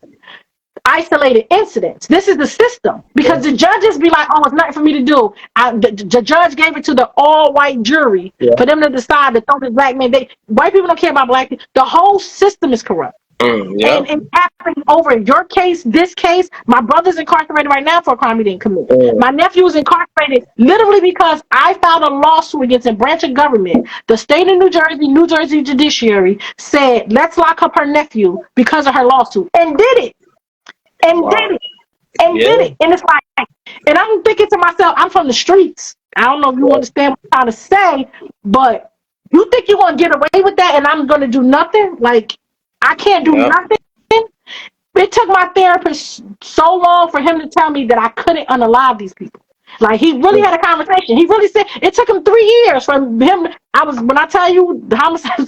isolated incidents. This is the system, because the judges be like, oh, it's nothing for me to do. The judge gave it to the all-white jury for them to decide to throw this black man. White people don't care about black people. The whole system is corrupt. And it's happening over your case, this case. My brother's incarcerated right now for a crime he didn't commit. My nephew is incarcerated literally because I filed a lawsuit against a branch of government. The state of New Jersey Judiciary said, let's lock up her nephew because of her lawsuit, and did it. Did it. And it's like, and I'm thinking to myself, I'm from the streets. I don't know if you understand what I'm trying to say, but you think you're going to get away with that and I'm going to do nothing? Like, I can't do nothing. It took my therapist so long for him to tell me that I couldn't unalive these people. Like, he really had a conversation. He really said, it took him 3 years from him. When I tell you the homicide,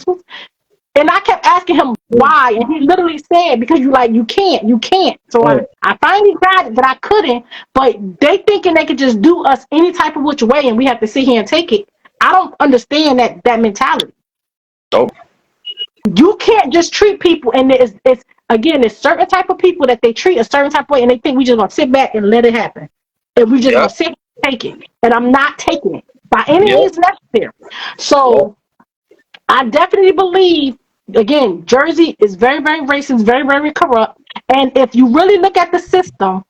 and I kept asking him why, and he literally said, because you can't. So I finally got it that I couldn't, but they thinking they could just do us any type of which way and we have to sit here and take it. I don't understand that mentality. Nope. You can't just treat people, and it's certain type of people that they treat a certain type of way, and they think we just gonna sit back and let it happen, and we just gonna sit and take it, and I'm not taking it by any means necessary. So I definitely believe, again, Jersey is very, very racist, very, very corrupt, and if you really look at the system,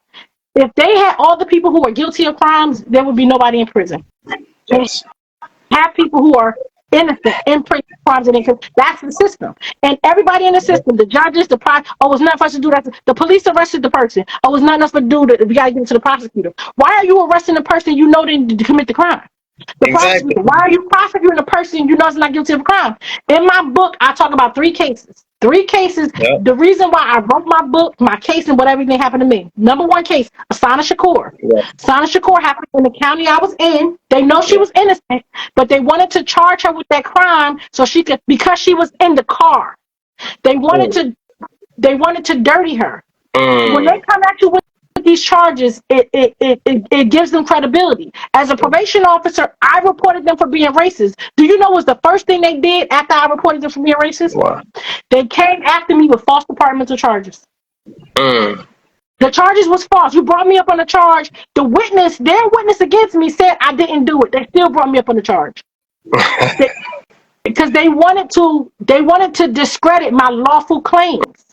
if they had all the people who are guilty of crimes, there would be nobody in prison. Yes. Have people who are innocent in prison crimes, and that's the system. And everybody in the system, the judges, the it's not for us to do that. The police arrested the person. Oh, it's not enough to do that. We got to give it to the prosecutor. Why are you arresting the person you know didn't commit the crime? Prosecutor. Why are you prosecuting the person you know is not guilty of a crime? In my book, I talk about 3 cases. 3 cases. Yep. The reason why I wrote my book, my case, and what everything happened to me. Number 1 case, Asana Shakur. Yep. Asana Shakur happened in the county I was in. They know she was innocent, but they wanted to charge her with that crime so she could, because she was in the car. They wanted to dirty her. When they come at you with these charges, it gives them credibility. As a probation officer, I reported them for being racist. Do you know what was the first thing they did after I reported them for being racist? Wow. They came after me with false departmental charges. Mm. The charges was false. You brought me up on a charge. Their witness against me said I didn't do it. They still brought me up on the charge. Because they wanted to discredit my lawful claims.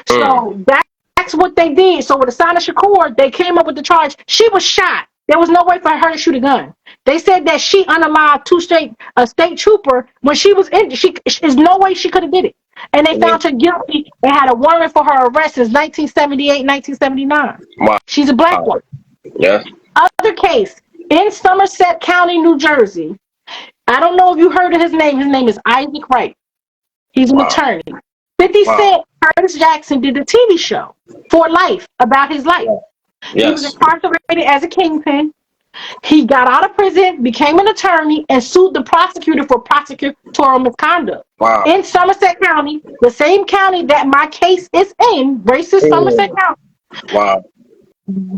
So that's what they did. So with Asana Shakur, they came up with the charge. She was shot. There was no way for her to shoot a gun. They said that she unalived a state trooper when she was injured. There's no way she could have did it. And they found her guilty. They had a warrant for her arrest since 1978, 1979. Wow. She's a black woman. Yeah. Other case in Somerset County, New Jersey. I don't know if you heard of his name. His name is Isaac Wright. He's an attorney. 50 Cent, Curtis Jackson did a TV show for life about his life. Yes. He was incarcerated as a kingpin. He got out of prison, became an attorney, and sued the prosecutor for prosecutorial misconduct. Wow. In Somerset County, the same county that my case is in, racist Somerset County. Wow.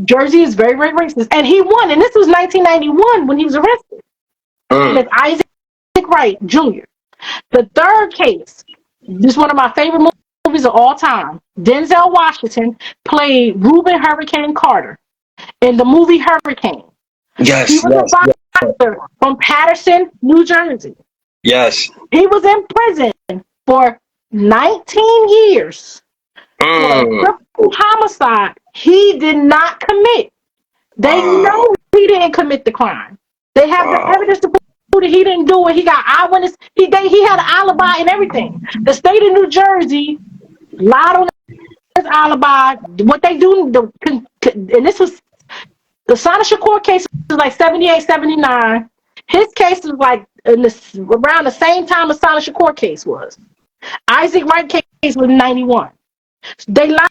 Jersey is very, very racist. And he won. And this was 1991 when he was arrested. With Isaac Wright Jr. The third case, this is one of my favorite movies of all time. Denzel Washington played Reuben Hurricane Carter in the movie Hurricane. Yes. He was a boxer from Patterson, New Jersey. Yes. He was in prison for 19 years for triple homicide he did not commit. They know he didn't commit the crime. They have the evidence to prove that he didn't do it. He got eyewitness. He had an alibi and everything. The state of New Jersey lied on his alibi. What they do, and this was the Sana Shakur case was like 78, 79. His case was like around the same time the Sana Shakur case was. Isaac Wright case was 91. They lied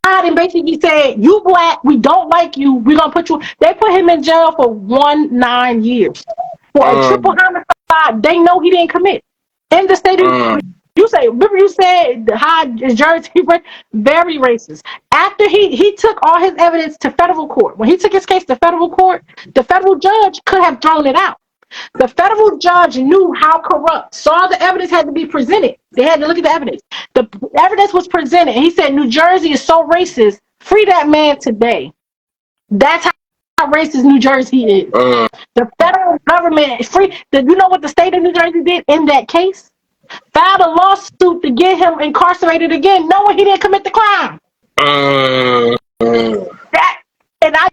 and basically said, "You black, we don't like you. We're gonna put you." They put him in jail for 19 years for a triple homicide. They know he didn't commit. In the state of you said how Jersey very racist. After he took all his evidence to federal court. When he took his case to federal court, the federal judge could have thrown it out. The federal judge knew how corrupt. Saw the evidence had to be presented. They had to look at the evidence. The evidence was presented, and he said, "New Jersey is so racist. Free that man today." That's how racist New Jersey is. The federal government is free. You know what the state of New Jersey did in that case? Filed a lawsuit to get him incarcerated again, knowing he didn't commit the crime. And I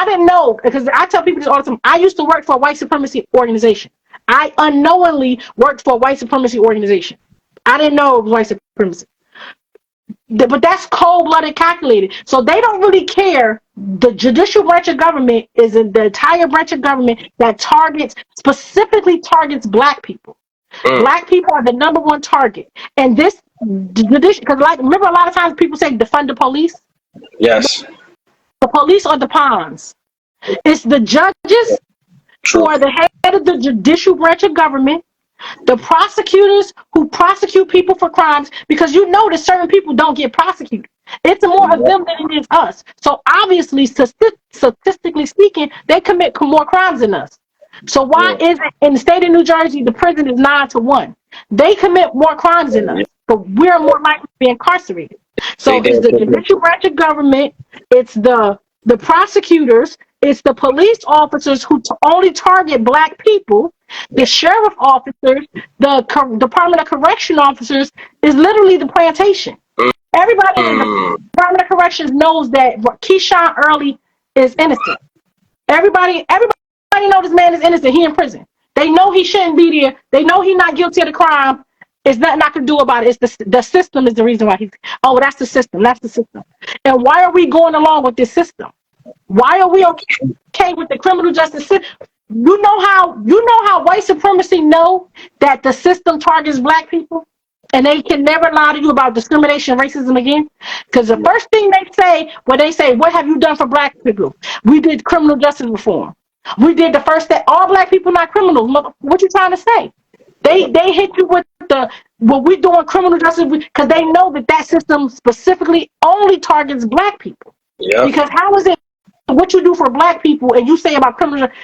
didn't know, because I tell people this all the time. I used to work for a white supremacy organization. I unknowingly worked for a white supremacy organization. I didn't know it was white supremacy. But that's cold-blooded calculated. So they don't really care. The judicial branch of government is the entire branch of government that specifically targets black people. Black people are the number one target. And this judicial, because remember a lot of times people say defund the police? Yes. The police are the pawns. It's the judges who are the head of the judicial branch of government, the prosecutors who prosecute people for crimes, because you know that certain people don't get prosecuted. It's more of them than it is us. So obviously, statistically speaking, they commit more crimes than us. So why is it in the state of New Jersey, the prison is 9-1? They commit more crimes than us, but we're more likely to be incarcerated. So it's the judicial branch of government, it's the prosecutors, it's the police officers who only target black people, the sheriff officers, the Department of Correction officers is literally the plantation. Everybody in the Department of Corrections knows that Keyshawn Early is innocent. Everybody know this man is innocent. He in prison. They know he shouldn't be there. They know he's not guilty of the crime. It's nothing I can do about it. It's the system is the reason why he's. Oh, that's the system. That's the system. And why are we going along with this system? Why are we okay with the criminal justice system? You know how white supremacy know that the system targets black people, and they can never lie to you about discrimination, racism again. Because the first thing they say when they say, "What have you done for black people?" We did criminal justice reform. We did the first step. All black people not criminals. What you trying to say? They hit you with what we do in criminal justice because they know that system specifically only targets black people. Yep. Because how is it what you do for black people and you say about criminal justice?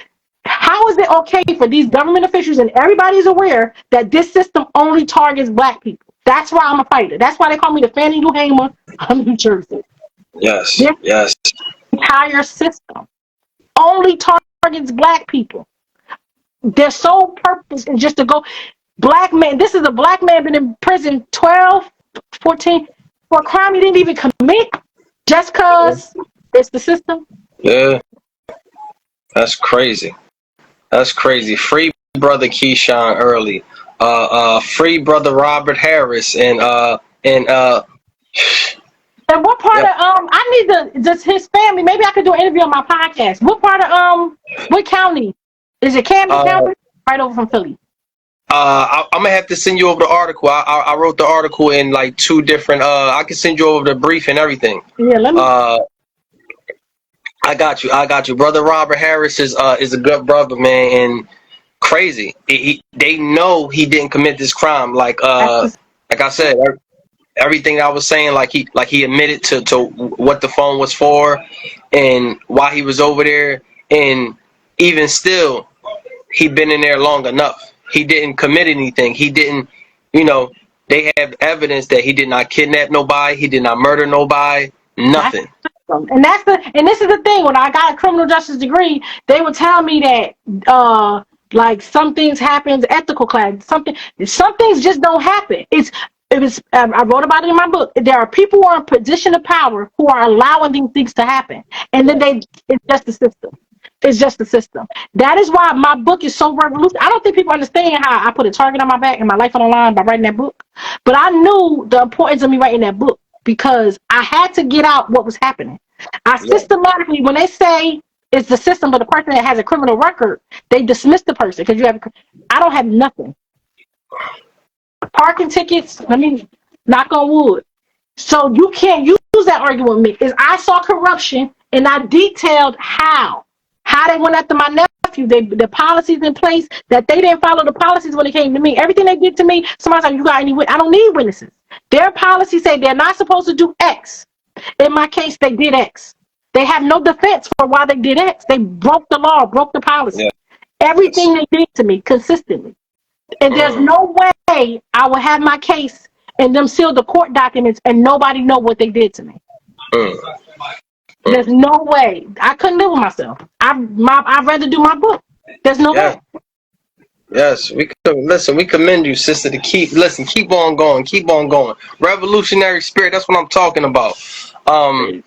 How is it okay for these government officials and everybody's aware that this system only targets black people? That's why I'm a fighter. That's why they call me the Fannie Lou Hamer of New Jersey. Yes. This Yes. entire system only targets black people. Their sole purpose is just to go. Black man, this is a black man been in prison 12, 14 for a crime he didn't even commit just because it's the system. Yeah. That's crazy. That's crazy. Free brother Keyshawn Early. Free brother Robert Harris and And what part yep. of I need to just his family. Maybe I could do an interview on my podcast. What part of what county? Is it Camden County? Right over from Philly. I'm gonna have to send you over the article. I wrote the article in like 2 different. I can send you over the brief and everything. Yeah, let me. I got you. Brother Robert Harris is a good brother, man, and crazy. They know he didn't commit this crime. Like I said, everything I was saying, like he admitted to what the phone was for, and why he was over there, and even still, he been in there long enough. He didn't commit anything. He didn't, they have evidence that he did not kidnap nobody. He did not murder nobody. Nothing. And this is the thing. When I got a criminal justice degree, they would tell me that like some things happen, ethical class. Some things just don't happen. I wrote about it in my book. There are people who are in position of power who are allowing these things to happen, and then it's just the system. It's just the system. That is why my book is so revolutionary. I don't think people understand how I put a target on my back and my life on the line by writing that book. But I knew the importance of me writing that book because I had to get out what was happening. I systematically, when they say it's the system, but the person that has a criminal record, they dismiss the person because I don't have nothing. Parking tickets, let me knock on wood. So you can't use that argument with me. Is I saw corruption and I detailed how they went after my nephew. The policies in place that they didn't follow the policies when it came to me. Everything they did to me, somebody's like, you got any witness? I don't need witnesses. Their policies say they're not supposed to do X. In my case, they did X. They have no defense for why they did X. They broke the law, broke the policy. Yeah. Everything they did to me consistently. And there's no way I would have my case and them seal the court documents and nobody know what they did to me. There's no way. I couldn't live with myself. I'd rather do my book. There's no way. Yes, we commend you, sister, to keep on going. Revolutionary spirit, that's what I'm talking about. I'm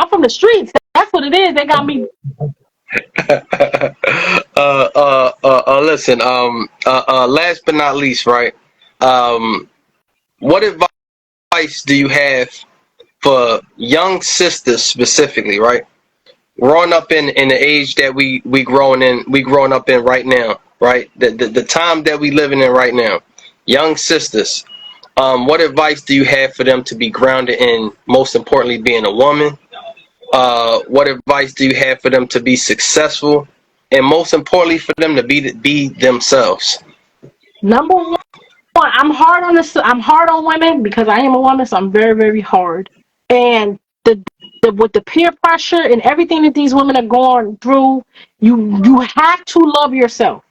from the streets. That's what it is. They got me. Listen, last but not least, right? What advice do you have for young sisters specifically, right? Growing up in the age that we growing up in right now, right? The time that we living in right now, young sisters. What advice do you have for them to be grounded in? Most importantly, being a woman. What advice do you have for them to be successful, and most importantly, for them to be themselves? Number one, I'm hard on this. I'm hard on women because I am a woman, so I'm very, very hard. And with the peer pressure and everything that these women are going through, you have to love yourself.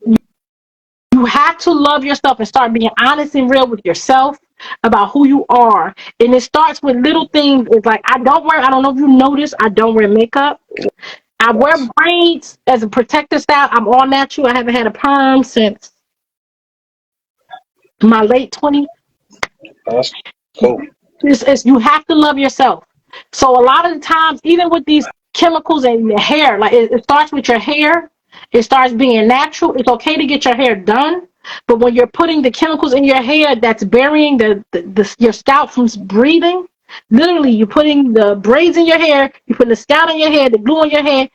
You have to love yourself and start being honest and real with yourself about who you are. And it starts with little things. It's like I don't know if you notice, I don't wear makeup. I wear braids as a protective style. I'm all natural. I haven't had a perm since my late 20s. That's cool. You have to love yourself. So a lot of the times, even with these chemicals in your hair, like it starts with your hair. It starts being natural. It's okay to get your hair done, but when you're putting the chemicals in your hair that's burying your scalp from breathing, literally you're putting the braids in your hair, you put the scalp in your hair, the glue in your hair,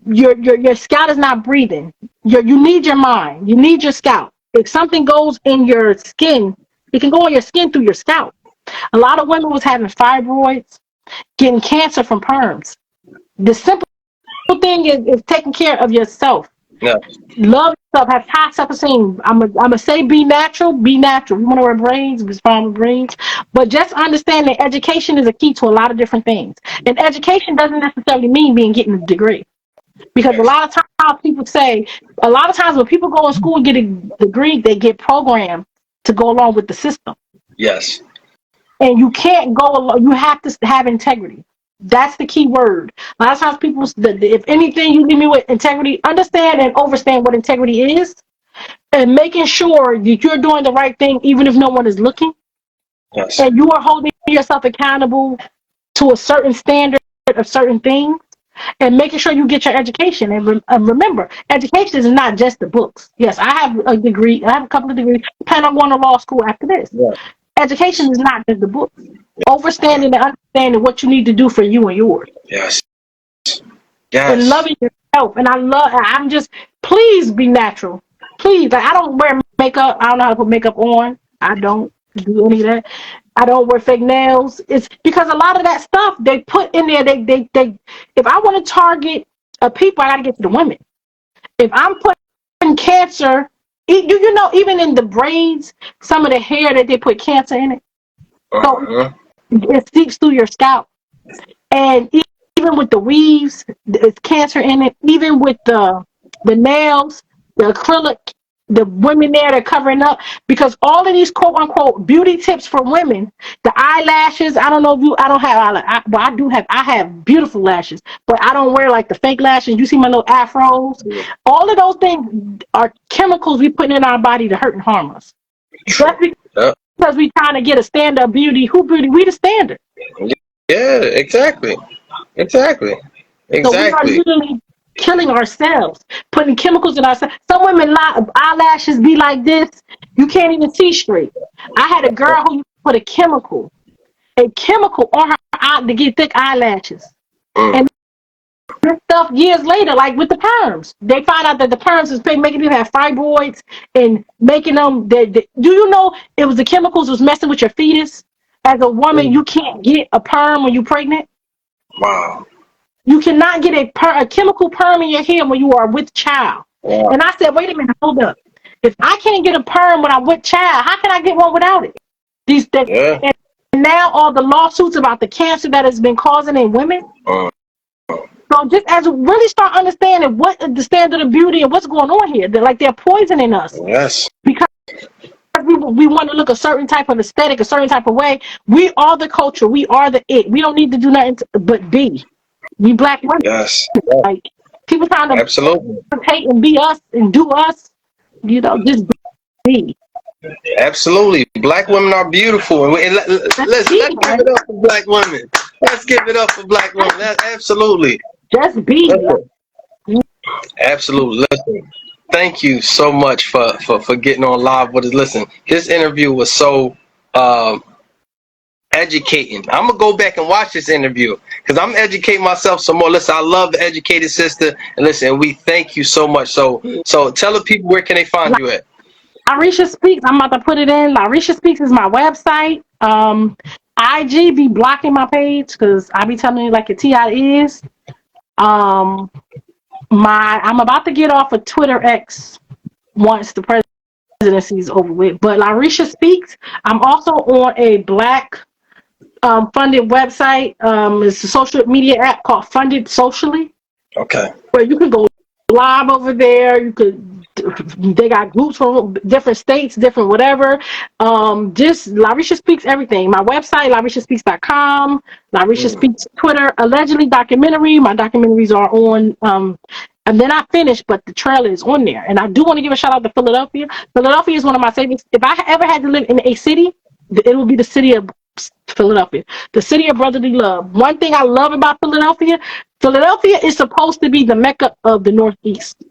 your scalp is not breathing. You need your mind. You need your scalp. If something goes in your skin, it can go in your skin through your scalp. A lot of women was having fibroids, getting cancer from perms. The simple thing is taking care of yourself. Yeah. Love yourself, have high self-esteem. I'm gonna say be natural, be natural. You want to wear brains, it's fine with brains. But just understand that education is a key to a lot of different things. And education doesn't necessarily mean getting a degree. Because a lot of times people say, a lot of times when people go to school and get a degree, they get programmed to go along with the system. Yes. And you can't go along, you have to have integrity. That's the key word. A lot of times people, if anything you give me with integrity, understand and understand what integrity is, and making sure that you're doing the right thing even if no one is looking, Yes. and you are holding yourself accountable to a certain standard of certain things, and making sure you get your education. And remember, education is not just the books. Yes, I have a degree. I have a couple of degrees. Plan on going to law school after this. Yeah. Education is not just the books. Understanding and understanding what you need to do for you and yours. Yes. And Yes. loving yourself. And I'm just, please be natural. Please. Like, I don't wear makeup. I don't know how to put makeup on. I don't do any of that. I don't wear fake nails. It's because a lot of that stuff they put in there, they if I want to target a people, I gotta get to the women. If I'm putting cancer, you know, even in the braids, some of the hair that they put cancer in it. So Uh-huh. it seeps through your scalp. And even with the weaves, there's cancer in it. Even with the nails, the acrylic, the women there they're covering up, because all of these quote unquote beauty tips for women, the eyelashes. I don't know if you. I don't have eyelash, but I do have. I have beautiful lashes, but I don't wear like the fake lashes. You see my little afros. All of those things are chemicals we put in our body to hurt and harm us. True. Just Yeah. because we trying to get a standard beauty, who beauty? We the standard. Yeah. Exactly. Exactly. So we are Exactly. literally killing ourselves, putting chemicals in ourselves. Some women eyelashes be like this, you can't even see straight. I had a girl who put a chemical on her eye to get thick eyelashes. Mm. And this stuff years later, like with the perms, they find out that the perms is making them have fibroids and making them. Do you know it was the chemicals was messing with your fetus? As a woman, Mm. you can't get a perm when you're pregnant. Wow. You cannot get a chemical perm in your hair when you are with child. Wow. And I said, wait a minute, hold up. If I can't get a perm when I'm with child, how can I get one without it? Yeah. And now all the lawsuits about the cancer that has been causing in women. Uh, So just as we really start understanding what the standard of beauty and what's going on here, they're poisoning us yes. because we want to look a certain type of aesthetic, a certain type of way. We are the culture. We are the it. We don't need to do nothing but be. We black women. Yes. Yes. Like people trying to Absolutely. hate and be us and do us, just be. Absolutely. Black women are beautiful. Listen, let's give Right? it up for black women. Let's give it up for black women. That's absolutely. Just be. Listen. Absolutely. Listen. Thank you so much for getting on live with us. Listen, this interview was so um, educating. I'm gonna go back and watch this interview because I'm educating myself some more. Listen, I love the educated sister, and listen, we thank you so much. So tell the people where can they find you at. Lyreshia Speaks. I'm about to put it in. Lyreshia Speaks is my website. IG be blocking my page because I be telling you like a T.I. is. Um, I'm about to get off of Twitter X once the presidency is over with. But Lyreshia Speaks. I'm also on a black funded website. It's a social media app called Funded Socially, Okay. where you can go live over there. They got groups from different states, different whatever. Just Lyreshia Speaks everything. My website, LyreciaSpeaks.com, Lyreshia Mm. Speaks Twitter, allegedly documentary. My documentaries are on and then I finished, but the trailer is on there. And I do want to give a shout out to Philadelphia. Philadelphia is one of my favorites. If I ever had to live in a city, it would be the city of Philadelphia, the city of brotherly love. One thing I love about Philadelphia, Philadelphia is supposed to be the Mecca of the Northeast.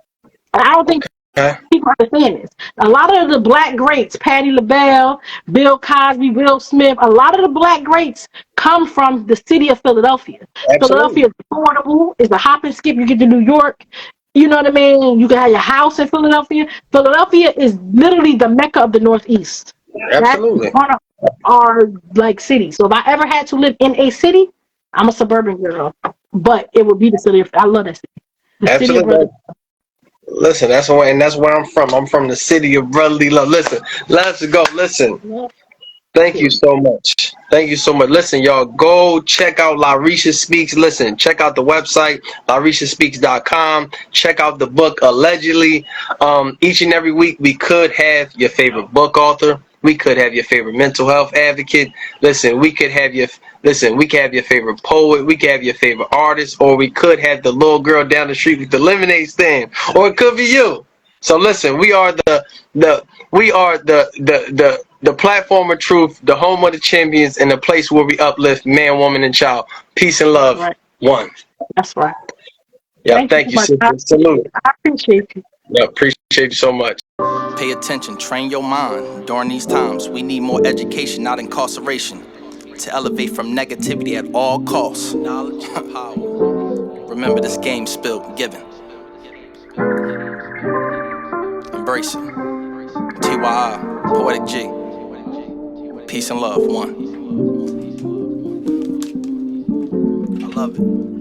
I don't think Okay. people understand this. A lot of the black greats, Patti LaBelle, Bill Cosby, Will Smith, a lot of the black greats come from the city of Philadelphia. Absolutely. Philadelphia is affordable, it's a hop and skip. You get to New York, you know what I mean? You can have your house in Philadelphia. Philadelphia is literally the Mecca of the Northeast. That's Absolutely. one of our like cities. So if I ever had to live in a city, I'm a suburban girl. But it would be the city of I love that city. The city of Absolutely. brother. Listen, that's where I'm from. I'm from the city of brotherly love. Listen, let's go. Listen. Yep. Thank you so much. Thank you so much. Listen, y'all, go check out Lyreshia Speaks. Listen, check out the website, LyreshiaSpeaks.com. Check out the book, Allegedly. Each and every week, we could have your favorite book author. We could have your favorite mental health advocate. Listen, we could have your favorite poet. We could have your favorite artist, or we could have the little girl down the street with the lemonade stand, or it could be you. So listen, we are the platform of truth, the home of the champions, and the place where we uplift man, woman, and child. Peace and That's love. right. One. That's right. Yeah, Thank you thank so you, much. I sister. appreciate Salute. it. I appreciate you. Yeah, appreciate you so much. Pay attention, train your mind. During these times, we need more education, not incarceration. To elevate from negativity at all costs. Knowledge and power. Remember this game spilled, given. Embrace it. T.Y.I, Poetic G. Peace and love, one. I love it.